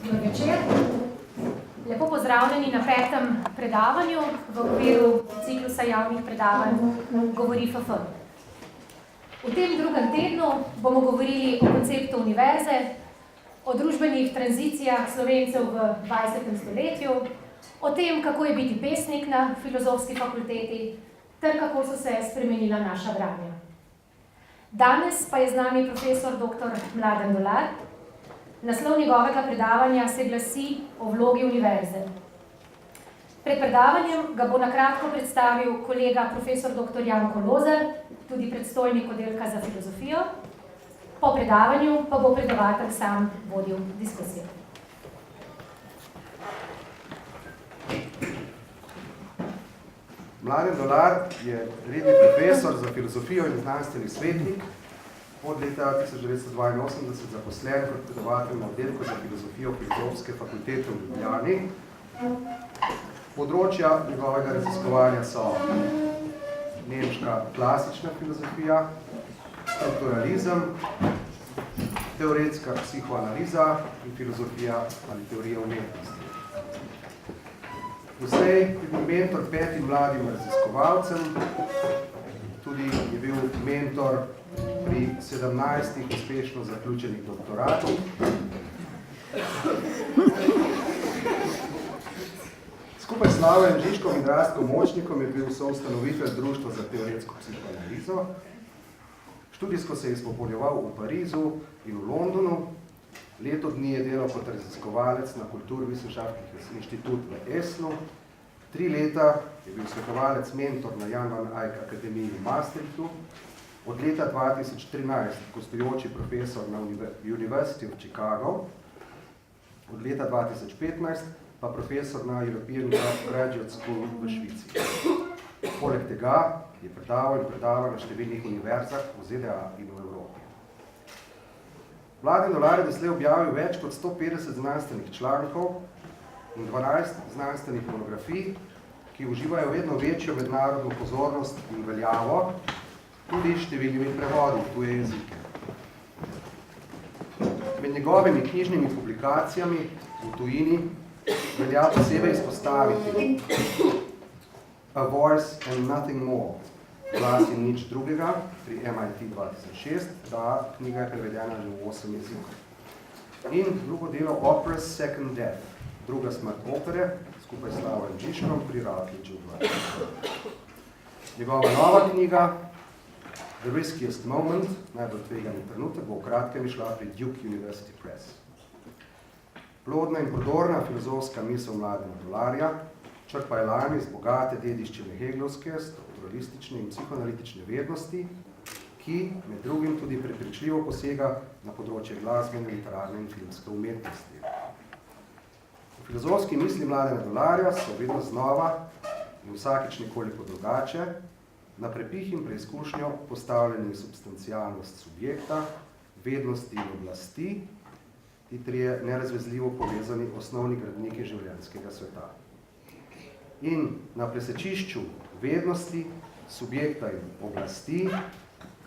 Dober večer. Lepo pozdravljeni na 5. predavanju v okviru ciklusa javnih predavanj Govori FF. V tem drugem tednu bomo govorili o konceptu univerze, o družbenih tranzicijah Slovencev v 20. stoletju, o tem, kako je biti pesnik na Filozofski fakulteti, ter kako so se spremenila naša branja. Danes pa je z nami profesor dr. Mladen Dolar. Naslov njegovega predavanja se glasi o vlogi univerze. Pred predavanjem ga bo na kratko predstavil kolega profesor dr. Janko Lozar, tudi predstojnik oddelka za filozofijo. Po predavanju pa bo predavatelj sam vodil diskusijo. Mladen Dolar je redni profesor za filozofijo in znanstveni svetnik, od leta 1982 zaposlen kot predavatelj na oddelku za filozofijo Filozofske fakultete v Ljubljani. Področja njegovega raziskovanja so nemška klasična filozofija, strukturalizem, teoretska psihoanaliza in filozofija ali teorija umetnosti. Vslej je bil mentor 5 mladim raziskovalcem, tudi je bil mentor pri 17 uspešno zaključenih doktoratih. Skupaj s Slavom Žižkom in Rastkom Močnikom je bil soustanovitelj Društva za teoretsko psihoanalizo. Študijsko se je izpopolnjeval v Parizu in v Londonu. Leto dni je delal kot raziskovalec na Kulturwissenschaftliches Institut v Esnu. 3 leta je bil svetovalec mentor na Jan van Eyck akademiji v Maastrichtu. Od leta 2013 gostujoči profesor na University of Chicago. Od leta 2015 pa profesor na European Graduate School v Švici. Poleg tega je predaval na številnih univerzah v ZDA in v Evropi. Mladen Dolar je doslej objavil več kot 150 znanstvenih člankov in 12 znanstvenih monografij, ki uživajo vedno večjo mednarodno pozornost in veljavo, tudi s številnimi prevodi v tuje jezike. Med njegovimi knjižnimi publikacijami v tujini velja posebej izpostaviti A Voice and Nothing More, Glas in nič drugega, pri MIT 2006, ta knjiga je prevedena že v 8 jezikov. In drugo delo Opera's Second Death, Druga smrt opere, skupaj s Slavom Žižkom pri Routledgeu 20. Njegova nova knjiga The Riskiest Moment, najbolj tvegani trenutek, bo v kratkem išla pri Duke University Press. Plodna in prodorna filozofska misel Mladena Dolarja črpa je lani iz bogate dediščine heglovske, strukturalistične in psihoanalitične vednosti, ki med drugim tudi prepričljivo posega na področje glasbene, literarne in filmske umetnosti. V filozofski misli Mladena Dolarja so vedno znova in vsakič nekoliko drugače na prepih in preizkušnjo postavljeni substancialnost subjekta, vednosti in oblasti, ti trije nerazvezljivo povezani osnovni gradniki življenjskega sveta. In na presečišču vednosti, subjekta in oblasti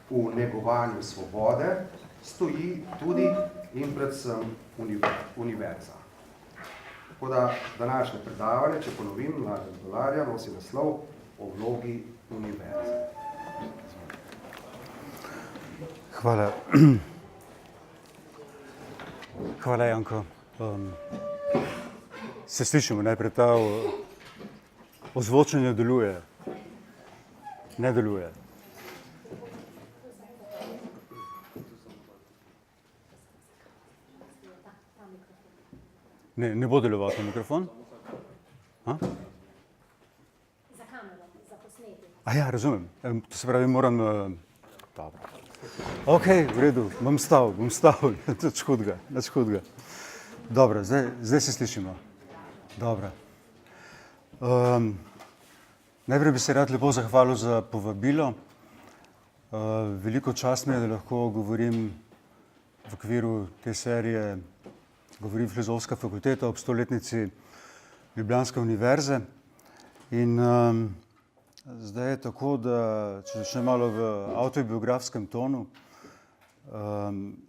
v negovanju svobode stoji tudi in predvsem univerza. Tako da današnje predavanje, če ponovim, Mladen Dolarja nosi naslov o vlogi univerze. Hvala. Hvala, Janko. Se slišimo, najprej ta ozvočenje deluje. Ne deluje. Ne bo deloval ta mikrofon? Ha? Za kamero, za posnetek. Ja, razumem. To se pravi, moram... Dobro. Ok, v redu, bom stal. Nič hudega. Dobro, zdaj se slišimo. Dobro. Najprej bi se rad lepo zahvalil za povabilo. Veliko čast mi je, da lahko govorim v okviru te serije Govori Filozofska fakulteta ob 100-letnici Ljubljanske univerze. In zdaj je tako, da če začnem malo v avtobiografskem tonu,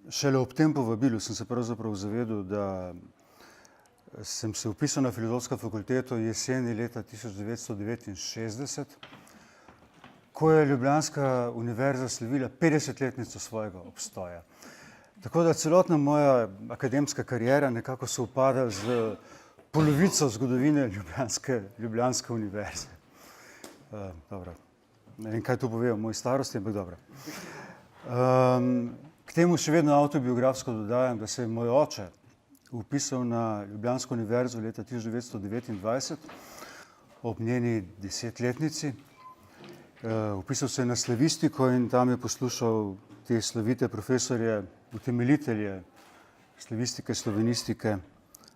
Šele ob tem povabilu sem se pravzaprav zavedel, da sem se vpisal na Filozofsko fakulteto jeseni leta 1969, ko je Ljubljanska univerza slavila 50-letnico svojega obstoja. Tako da celotna moja akademska kariera nekako sovpada z polovico zgodovine Ljubljanske univerze. Dobro, ne vem, kaj to pove o moji starosti, ampak dobro. K temu še vedno avtobiografsko dodajam, da se je moj oče vpisal na Ljubljansko univerzo leta 1929 ob njeni 10-letnici. Vpisal se je na slavistiko in tam je poslušal te slavite profesorje, utemeljitelje slavistike, slovenistike,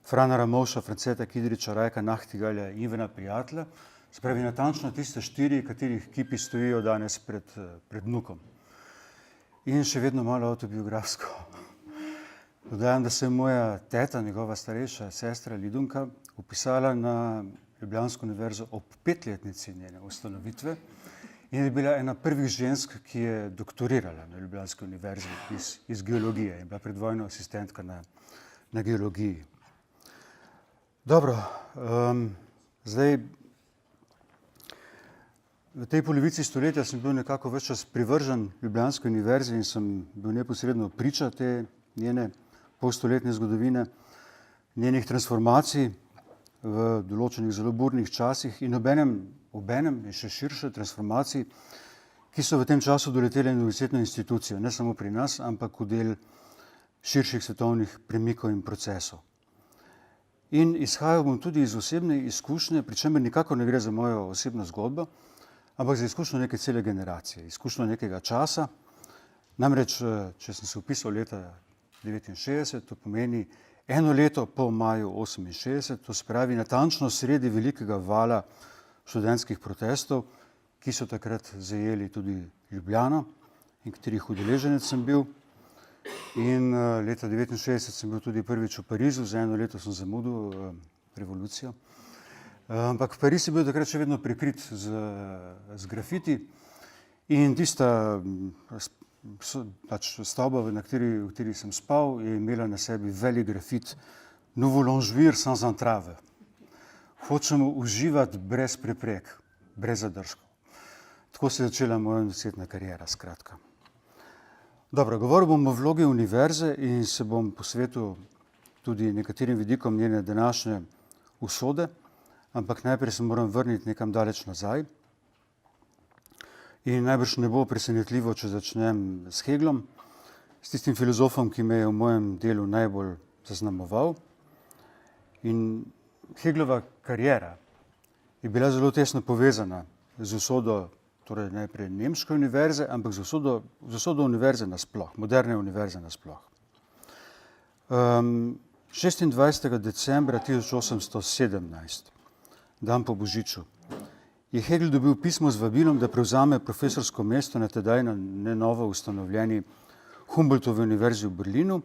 Frana Ramovša, Franceta Kidriča, Rajka Nahtigalja in Ivana Prijatelja. Se pravi, natančno tiste 4, katerih kipi stojijo danes pred vnukom. In še vedno malo avtobiografsko. Dodajam, da se je moja teta, njegova starejša sestra Lidunka, vpisala na Ljubljansko univerzo ob 5-letnici njene ustanovitve in je bila ena prvih žensk, ki je doktorirala na Ljubljanski univerzi iz geologije in bila predvojna asistentka na geologiji. Dobro, zdaj v tej polovici stoletja sem bil nekako ves čas privržen Ljubljanski univerzi in sem bil neposredno priča te njene polstoletne zgodovine, njenih transformacij v določenih zelo burnih časih in obenem in še širše transformacij, ki so v tem času doletele univerzitetno institucijo, ne samo pri nas, ampak v del širših svetovnih premikov in procesov. In izhajal bom tudi iz osebne izkušnje, pri čemer nikakor ne gre za mojo osebno zgodbo, ampak za izkušnjo neke cele generacije, izkušnjo nekega časa. Namreč, če sem se vpisal leta 1969, to pomeni eno leto po maju 1968, to se pravi natančno sredi velikega vala študentskih protestov, ki so takrat zajeli tudi Ljubljano in katerih udeleženec sem bil. In leta 1969 sem bil tudi prvič v Parizu, za eno leto sem zamudil revolucijo. Ampak Pariz je bil takrat še vedno prekrit z grafiti in tista stavba, v kateri sem spal, je imela na sebi velik grafit Nous voulons jouir sans entrave. Hočemo uživati brez preprek, brez zadržkov. Tako se je začela moja univerzitetna kariera, skratka. Dobro, govoril bom o vlogi univerze in se bom posvetil tudi nekaterim vidikom njene današnje usode, ampak najprej se moram vrniti nekam daleč nazaj. In najbrž ne bo presenetljivo, če začnem s Heglom, s tistim filozofom, ki me je v mojem delu najbolj zaznamoval. In Heglova kariera je bila zelo tesno povezana z usodo, torej najprej nemške univerze, ampak z usodo univerze nasploh, moderne univerze nasploh. 26. decembra 1817, dan po Božiču, je Hegel dobil pismo z vabilom, da prevzame profesorsko mesto na tedaj na novo ustanovljeni Humboldtovi univerzi v Berlinu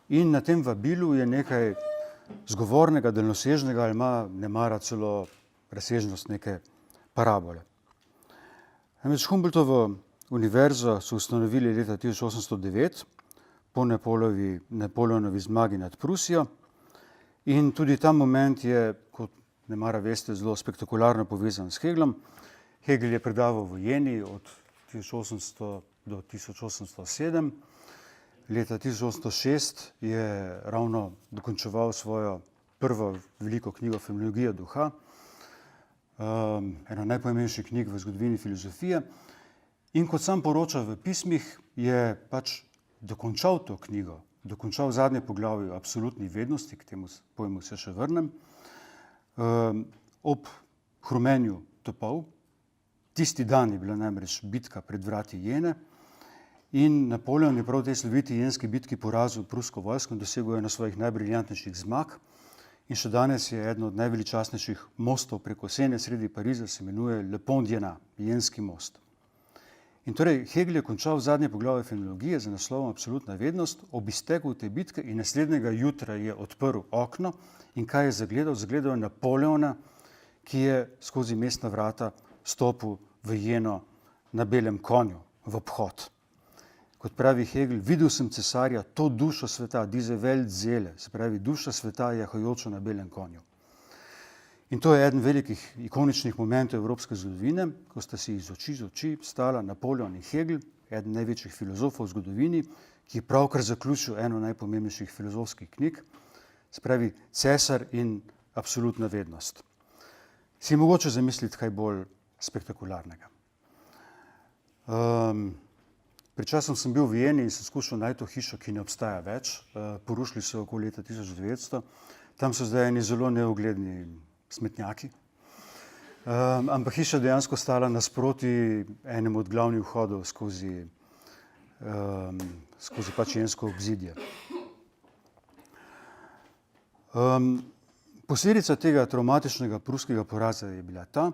in na tem vabilu je nekaj zgovornega, daljnosežnega ali nemara celo razsežnost neke parabole. Namreč Humboldtovo univerzo so ustanovili leta 1809 po Napoleonovi zmagi nad Prusijo in tudi ta moment je, kot nemara veste, zelo spektakularno povezan s Heglom. Hegel je predaval v Jeni od 1800 do 1807. Leta 1806 je ravno dokončeval svojo prvo veliko knjigo Fenomenologija duha, ena najpomembnejših knjig v zgodovini filozofije. In kot sam poroča v pismih, je pač dokončal to knjigo, dokončal zadnje poglavje o absolutni vednosti, k temu pojmu se še vrnem, ob hrumenju topov. Tisti dan je bila namreč bitka pred vrati Jene in Napoleon je prav v tej sloviti jenski bitki porazil prusko vojsko in dosegel eno svojih najbriljantnejših zmag. In še danes je eden od najveličastnejših mostov preko Sene sredi Pariza, se imenuje Le Pont d'Jena, jenski most. In torej Hegel je končal zadnje poglavje fenomenologije z naslovom Absolutna vednost, ob izteku te bitke in naslednjega jutra je odprl okno in kaj je zagledal? Zagledal je Napoleona, ki je skozi mestna vrata stopil v Jeno na belem konju, v obhod. kot pravi Hegel, videl sem cesarja, to dušo sveta, diese Welt Seele, se pravi, duša sveta jahajoča na belem konju. In to je eden velikih ikoničnih momentov evropske zgodovine, ko sta si iz oči stala Napoleon in Hegel, eden največjih filozofov v zgodovini, ki je pravkar zaključil eno najpomembnejših filozofskih knjig, se pravi Cesar in absolutna vednost. Si je mogoče zamisliti kaj bolj spektakularnega. Pred časom sem bil v Vieni in sem skušal najti to hišo, ki ne obstaja več. Porušili so okoli leta 1900. Tam so zdaj eni zelo neugledni smetnjaki. Ampak hiša dejansko stala nasproti enemu od glavnih vhodov skozi pač jensko obzidje. Posledica tega travmatičnega pruskega poraza je bila ta,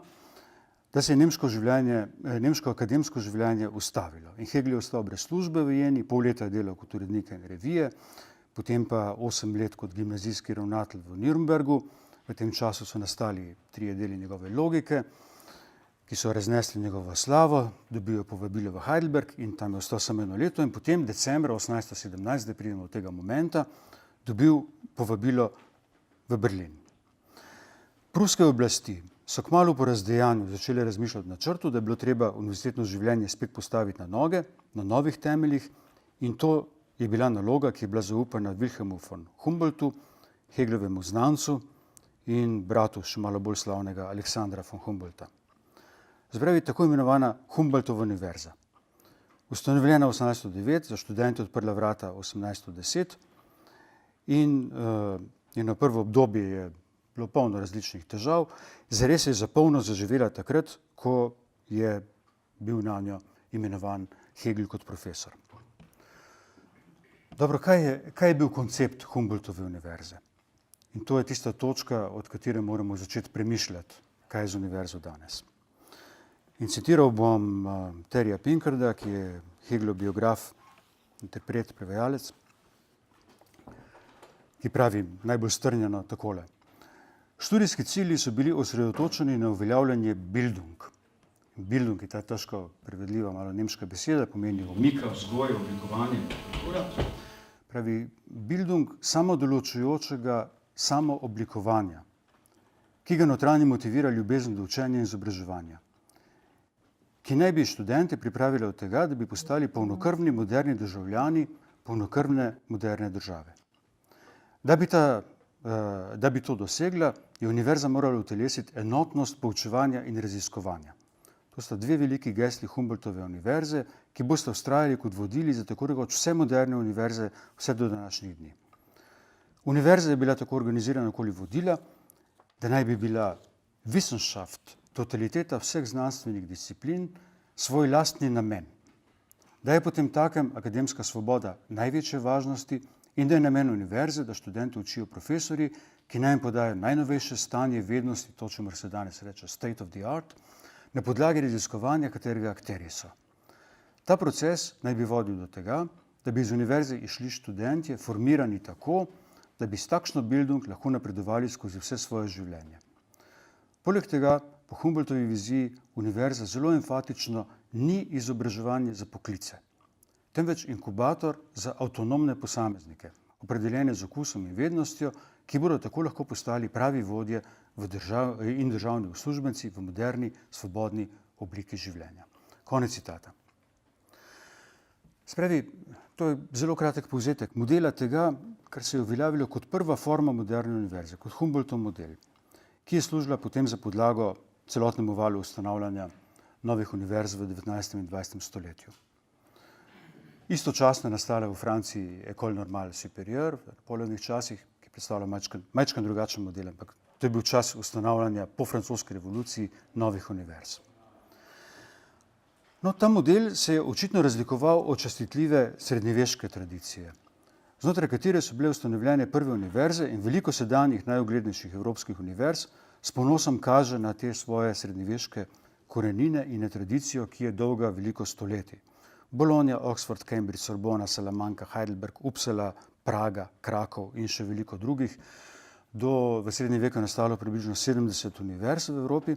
da se je nemško akademsko življenje ustavilo. In Hegel je ostal brez službe v Vieni, pol leta je delal kot urednik ene revije, potem pa 8 let kot gimnazijski ravnatelj v Nürnbergu. V tem času so nastali 3 deli njegove logike, ki so raznesli njegovo slavo, dobil je povabilo v Heidelberg in tam je ostal samo 1 leto in potem decembra 1817, da pridemo do tega momenta, dobil povabilo v Berlin. Pruske oblasti so kmalu po razdejanju začeli razmišljati o načrtu, da je bilo treba univerzitetno življenje spet postaviti na noge, na novih temeljih in to je bila naloga, ki je bila zaupana Wilhelmu von Humboldtu, Hegelovemu znancu in bratu še malo bolj slavnega Aleksandra von Humboldta. Zpravi tako imenovana Humboldtova univerza. Ustanovljena 1809, za študente odprla vrata 1810 in njeno prvo obdobje je bilo polno različnih težav. Zares je za polno zaživela takrat, ko je bil nanjo imenovan Hegel kot profesor. Dobro, kaj je bil koncept Humboldtove univerze? In to je tista točka, od katere moramo začeti premišljati, kaj je z univerzo danes. In citiral bom Terryja Pinkarda, ki je Hegelov biograf, interpret, prevajalec, ki pravi najbolj strnjeno takole. Študijski cilji so bili osredotočeni na uveljavljanje Bildung. Bildung je ta težko prevedljiva malo nemška beseda, pomeni umika, vzgoja, oblikovanje. Pravi Bildung samodoločujočega samooblikovanja, ki ga notranji motivira ljubezen do učenja in izobraževanja, ki naj bi študente pripravila od tega, da bi postali polnokrvni moderni državljani polnokrvne moderne države. Da bi to dosegla, je univerza morala utelesiti enotnost poučevanja in raziskovanja. To sta 2 veliki gesli Humboldtove univerze, ki boste vztrajali kot vodili za tako rekoč vse moderne univerze vse do današnjih dni. Univerza je bila tako organizirana okoli vodila, da naj bi bila Wissenschaft, totaliteta vseh znanstvenih disciplin, svoj lastni namen. Da je potem takem akademska svoboda največje važnosti in da je namen univerze, da študente učijo profesori, ki naj jim podajo najnovejše stanje vednosti, to, čemur se danes reče state of the art, na podlagi raziskovanja, katerega akterji so. Ta proces naj bi vodil do tega, da bi iz univerze išli študentje formirani tako, da bi s takšno Bildung lahko napredovali skozi vse svoje življenje. Poleg tega, po Humboldtovi viziji, univerza zelo enfatično ni izobraževanje za poklice, temveč inkubator za avtonomne posameznike, opredeljene z okusom in vednostjo, ki bodo tako lahko postali pravi vodje in državni uslužbenci v moderni, svobodni obliki življenja. Konec citata. Spravi, to je zelo kratek povzetek modela tega, kar se je uveljavilo kot prva forma moderne univerze, kot Humboldtov model, ki je služila potem za podlago celotnemu valu ustanavljanja novih univerz v 19. in 20. stoletju. Istočasno je nastala v Franciji École Normale Supérieure v Napoleonovih časih, ki predstavlja majčkeno drugačen model, ampak to je bil čas ustanavljanja po francoski revoluciji novih univerz. No, ta model se je očitno razlikoval od častitljive srednjeveške tradicije, znotraj katere so bile ustanovljene prve univerze in veliko sedanjih najuglednejših evropskih univerz s ponosom kaže na te svoje srednjeveške korenine in na tradicijo, ki je dolga veliko stoletij. Bologna, Oxford, Cambridge, Sorbona, Salamanca, Heidelberg, Uppsala, Praga, Krakov in še veliko drugih. V srednjem veku je nastalo približno 70 univerz v Evropi.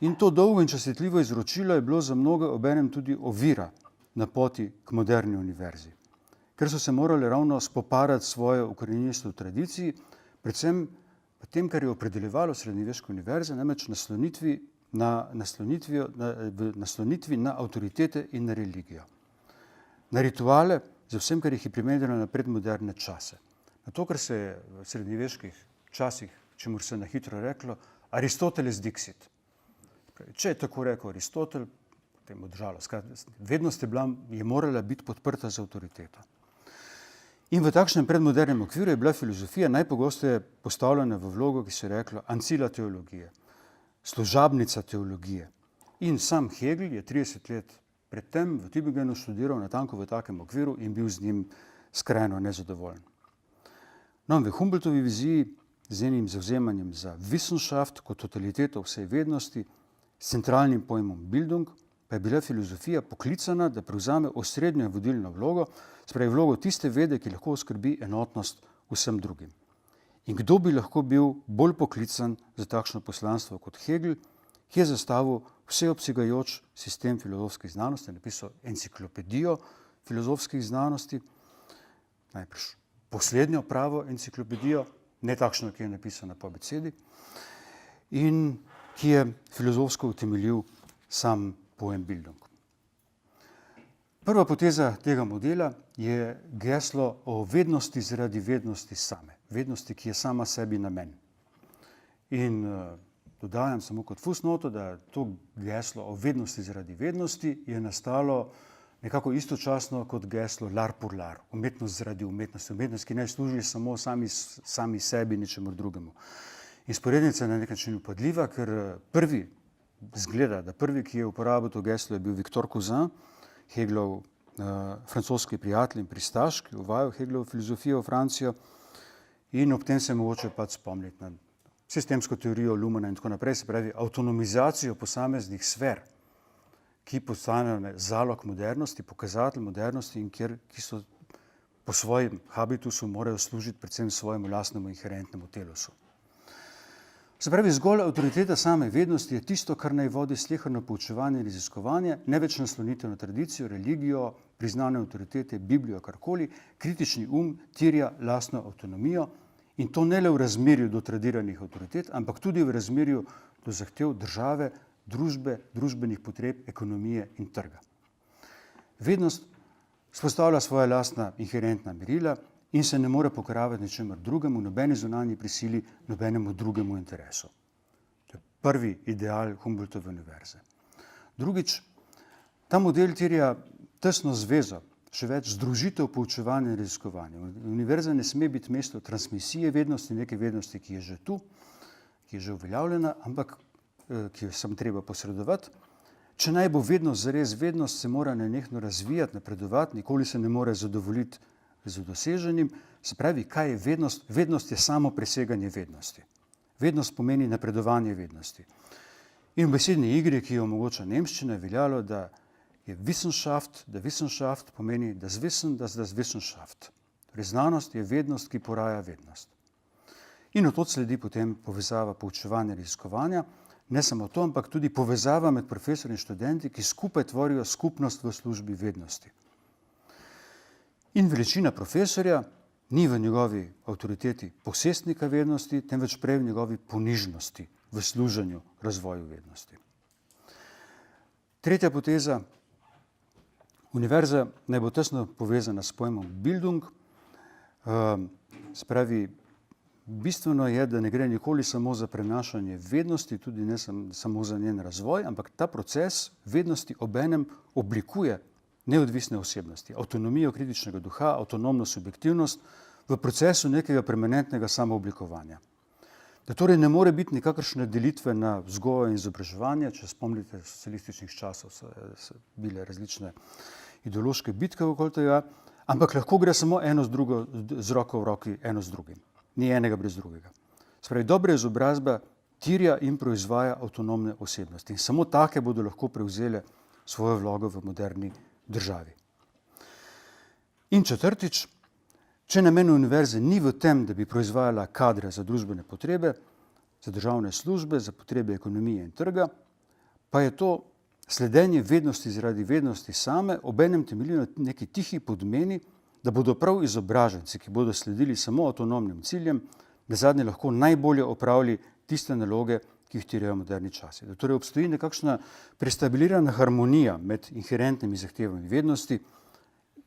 In to dolgo in častitljivo izročilo je bilo za mnoge obenem tudi ovira na poti k moderni univerzi, ker so se morali ravno spopadati svojo ukoreninjenost v tradiciji, predvsem v tem, kar je opredeljevalo srednjeveške univerze, namreč naslonitvi na avtoritete in na religijo. Na rituale, za vsem, kar jih je primerjalo na predmoderne čase. Na to, kar se je v srednjeveških časih, čemur se na hitro reklo, Aristoteles Dixit. Če je tako rekel Aristotel, potem održalo. Vednost je morala biti podprta z avtoriteto. In v takšnem predmodernem okviru je bila filozofija najpogosteje postavljena v vlogo, ki se je reklo ancila teologije, služabnica teologije. In sam Hegel je 30 let predtem v Tübingenu študiral natanko v takem okviru in bil z njim skrajno nezadovoljen. No, v Humboldtovi viziji z enim zavzemanjem za Wissenschaft kot totaliteto vsej vednosti, s centralnim pojmom Bildung, pa je bila filozofija poklicana, da prevzame osrednjo vodilno vlogo, spravi vlogo tiste vede, ki lahko oskrbi enotnost vsem drugim. In kdo bi lahko bil bolj poklican za takšno poslanstvo kot Hegel, ki je zastavil vseobsegajoč sistem filozofskih znanosti, napisal enciklopedijo filozofskih znanosti, najprej poslednjo pravo enciklopedijo, ne takšno, ki je napisana po abecedi, in ki je filozofsko utemeljil sam pojem Bildung. Prva poteza tega modela je geslo o vednosti zaradi vednosti same, vednosti, ki je sama sebi namen. In dodajam samo kot fusnoto, da to geslo o vednosti zaradi vednosti je nastalo nekako istočasno kot geslo lar pour lar, umetnost zaradi umetnosti, umetnost, ki ne služi samo sami sebi, ničemur drugemu. In sporednica je na nek način upadljiva, ker prvi, ki je uporabil to geslo, je bil Victor Cousin, Hegelov francoski prijatelj in pristaš, ki je uvajal Hegelovo filozofijo v Francijo, in ob tem se mogoče pač spomniti na sistemsko teorijo Lumana in tako naprej, se pravi avtonomizacijo posameznih sfer, ki postanejo zalog modernosti, pokazatelj modernosti in ki so po svojem habitusu morajo služiti predvsem svojemu lastnemu inherentnemu telusu. Se pravi, zgolj avtoriteta same vednosti je tisto, kar naj vodi sleherno poučevanje in raziskovanje, ne več naslonitev na tradicijo, religijo, priznane avtoritete, Biblijo, karkoli. Kritični terja lastno avtonomijo in to ne le v razmerju do tradiranih avtoritet, ampak tudi v razmerju do zahtev države, družbe, družbenih potreb, ekonomije in trga. Vednost vzpostavlja svoja lastna inherentna merila in se ne more pokoravati ničemur drugemu, nobeni zunanji prisili, nobenemu drugemu interesu. To je prvi ideal Humboldtove univerze. Drugič, ta model terja tesno zvezo, še več združitev poučevanja in raziskovanja. Univerza ne sme biti mesto transmisije vednosti, neke vednosti, ki je že tu, ki je že uveljavljena, ampak ki jo samo treba posredovati. Če naj bo vednost zares vednost, se mora nenehno razvijati, napredovati, nikoli se ne more zadovoljiti z doseženim. Se pravi, kaj je vednost? Vednost je samo preseganje vednosti. Vednost pomeni napredovanje vednosti. In v besedni igri, ki jo omogoča nemščina, je veljalo, da je Wissenschaft, da Wissenschaft pomeni das Wissen, das Wissenschaft. Torej, znanost je vednost, ki poraja vednost. In od tod sledi potem povezava poučevanja in raziskovanja, ne samo to, ampak tudi povezava med profesorji in študenti, ki skupaj tvorijo skupnost v službi vednosti. In veličina profesorja ni v njegovi avtoriteti posestnika vednosti, temveč prej v njegovi ponižnosti v služenju razvoju vednosti. Tretja poteza. Univerza naj bo tesno povezana s pojmom Bildung. Se pravi, bistveno je, da ne gre nikoli samo za prenašanje vednosti, tudi ne samo za njen razvoj, ampak ta proces vednosti obenem oblikuje neodvisne osebnosti, avtonomijo kritičnega duha, avtonomno subjektivnost v procesu nekega permanentnega samooblikovanja. Da torej ne more biti nikakršne delitve na vzgojo in izobraževanje, če spomnite socialističnih časov, so bile različne ideološke bitke okoli tega, ampak lahko gre samo eno z roko v roki, eno z drugim. Ni enega brez drugega. Se pravi, dobra izobrazba terja in proizvaja avtonomne osebnosti in samo take bodo lahko prevzele svojo vlogo v moderni državi. In četrtič, če namen univerze ni v tem, da bi proizvajala kadre za družbene potrebe, za državne službe, za potrebe ekonomije in trga, pa je to sledenje vednosti zaradi vednosti same obenem temelji na neki tihi podmeni, da bodo prav izobraženci, ki bodo sledili samo avtonomnim ciljem, nazadnje lahko najbolje opravili tiste naloge, ki jih terjajo moderni časi. Da torej obstoji nekakšna prestabilirana harmonija med inherentnimi zahtevami vednosti,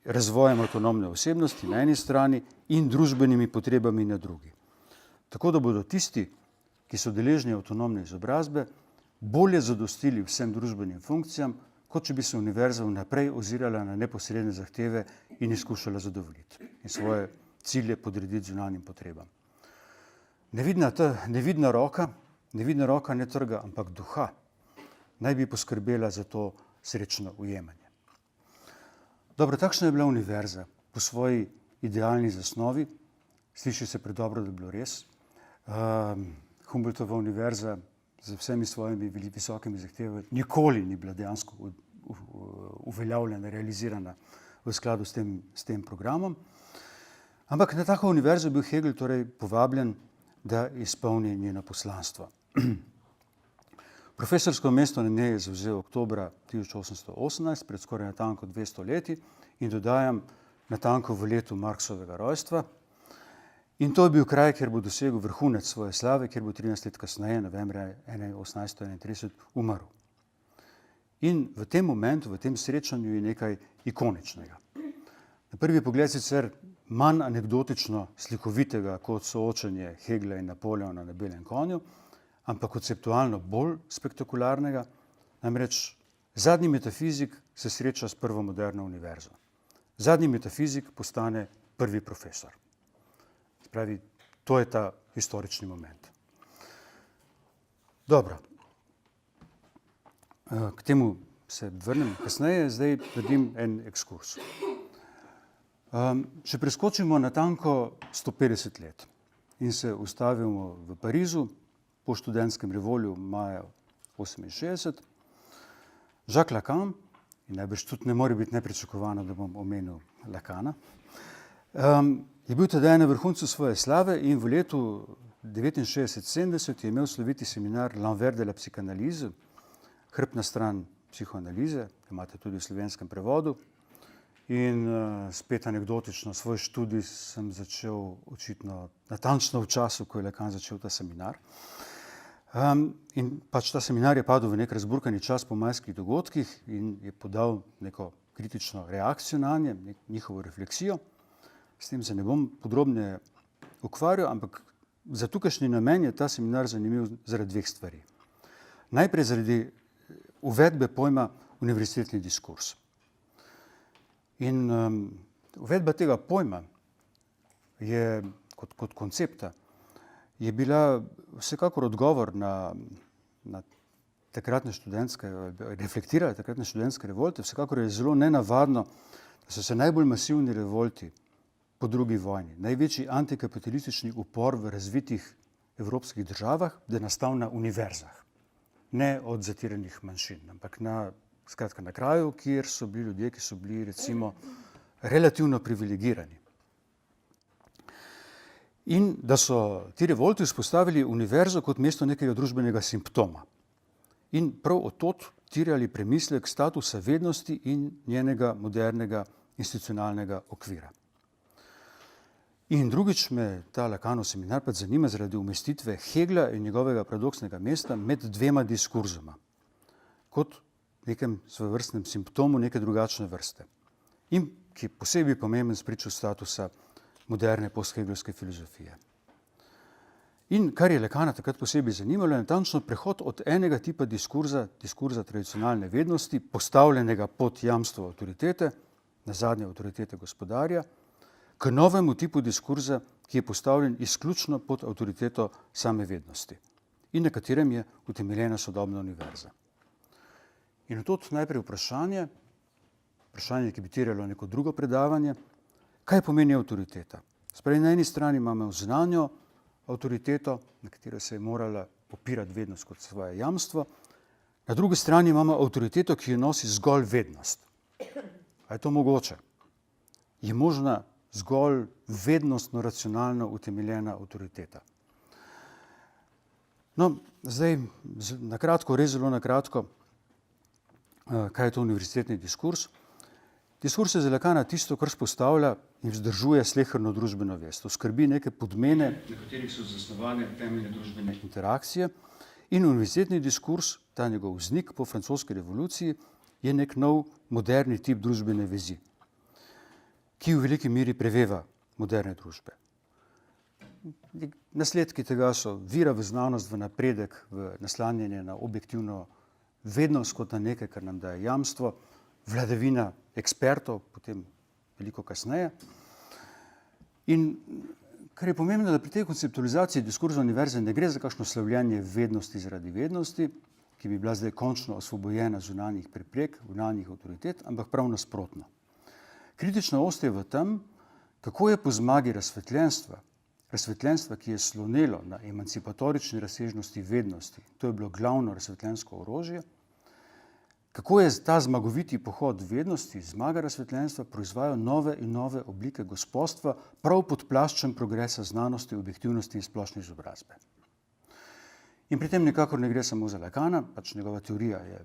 razvojem avtonomne osebnosti na eni strani in družbenimi potrebami na drugi. Tako da bodo tisti, ki so deležni avtonomne izobrazbe, bolje zadostili vsem družbenim funkcijam, kot če bi se univerza vnaprej ozirala na neposredne zahteve in izkušala zadovoljiti in svoje cilje podrediti zunanjim potrebam. Nevidna roka ne trga, ampak duha, naj bi poskrbela za to srečno ujemanje. Dobro, takšna je bila univerza po svoji idealni zasnovi. Sliši se predobro, da je bilo res. Humboldtova univerza z vsemi svojimi visokimi zahtevami nikoli ni bila dejansko uveljavljena, realizirana v skladu s tem programom. Ampak na tako univerzo je bil Hegel torej povabljen, da izpolni njeno poslanstvo. Profesorsko mesto na njej je zavzel oktobra 1818, pred skoraj natanko 200 leti, in dodajam natanko v letu Marksovega rojstva. In to je bil kraj, kjer bo dosegel vrhunec svoje slave, kjer bo 13 let kasneje, novembra 1831, umrl. In v tem momentu, v tem srečanju je nekaj ikoničnega. Na prvi pogled sicer manj anekdotično slikovitega kot soočenje Hegla in Napoleona na belem konju, ampak konceptualno bolj spektakularnega, namreč zadnji metafizik se sreča s prvo moderno univerzo. Zadnji metafizik postane prvi profesor. Spravi, to je ta historični moment. Dobro. K temu se vrnem kasneje, zdaj naredim en ekskurs. Če preskočimo natanko 150 let in se ustavimo v Parizu po študentskem revolju maja 1968, Jacques Lacan, in najbrž tudi ne more biti nepričakovano, da bom omenil Lacana, je bil tedaj na vrhuncu svoje slave in v letu 1969-70 je imel sloviti seminar L'envers de la psychanalyse, hrbtna stran psihoanalize, imate tudi v slovenskem prevodu. In spet anekdotično, svoj študij sem začel očitno natančno v času, ko je Lacan začel ta seminar. In pač ta seminar je padel v nek razburkani čas po majskih dogodkih in je podal neko kritično reakcijo na nje, njihovo refleksijo. S tem se ne bom podrobneje ukvarjal, ampak za tukajšnji namen je ta seminar zanimiv zaradi dveh stvari. Najprej zaradi uvedbe pojma univerzitetni diskurs. In uvedba tega pojma je kot koncepta je bila vsekakor odgovor na takratne študentske, reflektirale takratne študentske revolte. Vsekakor je zelo nenavadno, da so se najbolj masivni revolti po drugi vojni, največji antikapitalistični upor v razvitih evropskih državah, da je nastal na univerzah. Ne od zatiranih manjšin, ampak na kraju, kjer so bili ljudje, ki so bili recimo relativno privilegirani. In da so ti revolti vzpostavili univerzo kot mesto nekega družbenega simptoma. In prav od tod terjali premislek statusa vednosti in njenega modernega institucionalnega okvira. In drugič me ta Lacanov seminar pa zanima zaradi umestitve Hegla in njegovega paradoksnega mesta med dvema diskurzoma, kot nekem svojevrstnem simptomu neke drugačne vrste. In ki je posebej pomemben spričo statusa moderne posthegelovske filozofije. In kar je Lacana takrat posebej zanimalo, je natančno prehod od enega tipa diskurza tradicionalne vednosti, postavljenega pod jamstvo avtoritete, nazadnje avtoritete gospodarja, k novemu tipu diskurza, ki je postavljen izključno pod avtoriteto same vednosti in na katerem je utemeljena sodobna univerza. In od tod najprej vprašanje, ki bi terjalo neko drugo predavanje, kaj pomeni avtoriteta? Spravi, na eni strani imamo znanjo avtoriteto, na katero se je morala opirati vednost kot svoje jamstvo, na drugi strani imamo avtoriteto, ki jo nosi zgolj vednost. A je to mogoče? Je možna zgolj vednostno, racionalno utemeljena avtoriteta? No, zdaj, na kratko, res zelo na kratko, kaj je to univerzitetni diskurs. Diskurs je za Lacana tisto, kar vzpostavlja in vzdržuje sleherno družbeno vest. Skrbi neke podmene, na katerih so zasnovane temeljne družbene interakcije, in univerzitetni diskurs, ta njegov vznik po francoski revoluciji, je nek nov moderni tip družbene vezi, ki v veliki meri preveva moderne družbe. Nasledki tega so vira v znanost, v napredek, v naslanjanje na objektivno vednost kot na nekaj, kar nam daje jamstvo, vladavina ekspertov, potem veliko kasneje. In kar je pomembno, da pri tej konceptualizaciji diskurza univerze ne gre za kakšno slavljenje vednosti zaradi vednosti, ki bi bila zdaj končno osvobojena zunanjih preprek, zunanjih avtoritet, ampak prav nasprotno. Kritična ost je v tem, kako je po zmagi razsvetljenstva, ki je slonelo na emancipatorični razsežnosti vednosti, to je bilo glavno razsvetljensko orožje, kako je ta zmagoviti pohod vednosti, zmaga razsvetljenstva, proizvajal nove in nove oblike gospodstva, prav pod plaščem progresa znanosti, objektivnosti in splošne izobrazbe. In pri tem nikakor ne gre samo za Lacana, pač njegova teorija je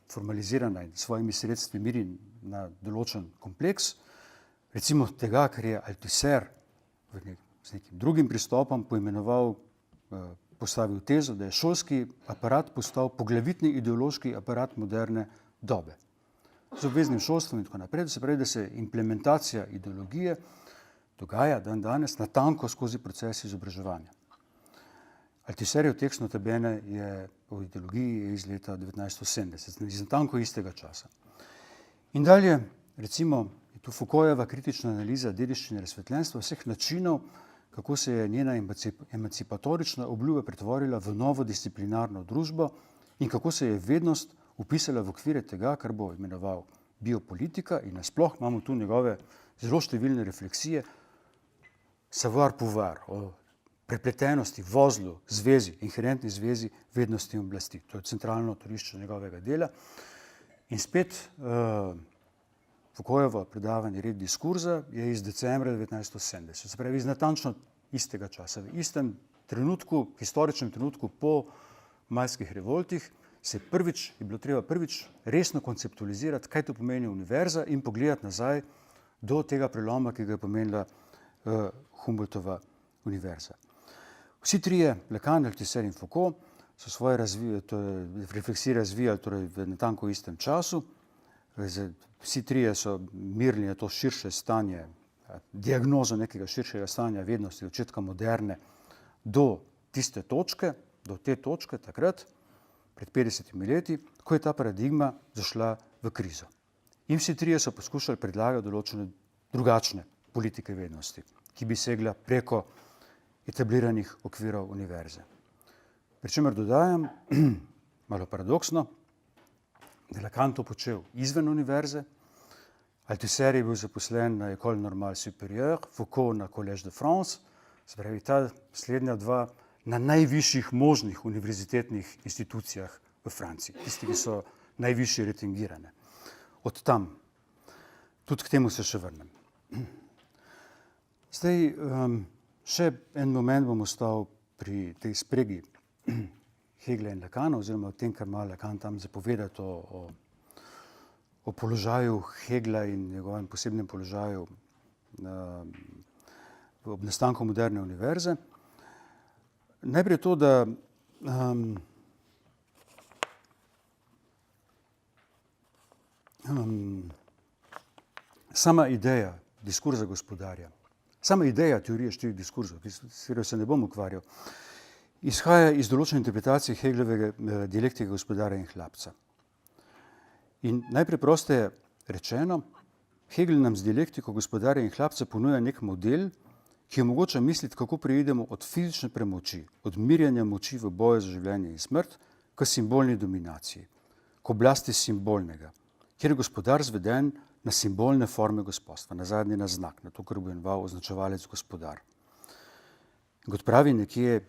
formalizirana in svojimi sredstvi miri na določen kompleks, recimo tega, kar je Althusser z nekim drugim pristopom poimenoval, postavil tezo, da je šolski aparat postal poglavitni ideološki aparat moderne dobe. Z obveznim šolstvom in tako naprej, se pravi, da se implementacija ideologije dogaja dan danes natanko skozi proces izobraževanja. Althusserjev tekst notabene je o ideologiji iz leta 1970, iz natanko istega časa. In dalje, recimo, je tu Foucaultova kritična analiza dediščine razsvetljenstva, vseh načinov, kako se je njena emancipatorična obljuba pretvorila v novo disciplinarno družbo in kako se je vednost upisala v okvire tega, kar bo imenoval biopolitika, in nasploh imamo tu njegove zelo številne refleksije, savoir pouvoir, o prepletenosti, vozlu, zvezi, inherentni zvezi vednosti in oblasti. To je centralno torišče njegovega dela. In spet Foucaultovo predavanje Red diskurza je iz decembra 1970, se pravi iz natančno istega časa. V istem trenutku, historičnem trenutku po majskih revoltih, je bilo treba prvič resno konceptualizirati, kaj to pomeni univerza in pogledati nazaj do tega preloma, ki ga je pomenila Humboldtova univerza. Vsi trije, Lacan, Althusser in Foucault, so svoje refleksije razvijali torej v natanko istem času. Vsi trije so mirili na to širše stanje, diagnozo nekega širšega stanja vednosti od začetka moderne do tiste točke, do te točke takrat, pred 50 leti, ko je ta paradigma zašla v krizo. In vsi trije so poskušali predlagati določene drugačne politike vednosti, ki bi segla preko etabliranih okvirov univerze. Pričemer dodajam, malo paradoksno, da je Lacan to počel izven univerze, Althusser je bil zaposlen na École Normale Supérieure, Foucault na Collège de France, se pravi ta slednja dva na najvišjih možnih univerzitetnih institucijah v Franciji, tisti, ki so najvišje retingirane. Od tam, tudi k temu se še vrnem. Zdaj, še en moment bom ostal pri tej spregi Hegla in Lacana, oziroma o tem, kar ima Lacan tam zapovedati o položaju Hegla in njegovem posebnem položaju ob nastanku moderne univerze. Najprej to, da sama ideja diskurza gospodarja, sama ideja teorije štirih diskurzov, s katero se ne bom ukvarjal, izhaja iz določene interpretacije Heglovega dialektike gospodarja in hlapca. In najpreprosteje rečeno, Hegel nam z dialektiko gospodarja in hlapca ponuja nek model, ki omogoča misliti, kako preidemo od fizične premoči, od mirjanja moči v boju za življenje in smrt, k simbolni dominaciji, k oblasti simbolnega, kjer je gospodar zveden na simbolne forme gospodstva, na zadnji na znak, na to, kar bo imenoval označevalec gospodar. Kot pravi nekje,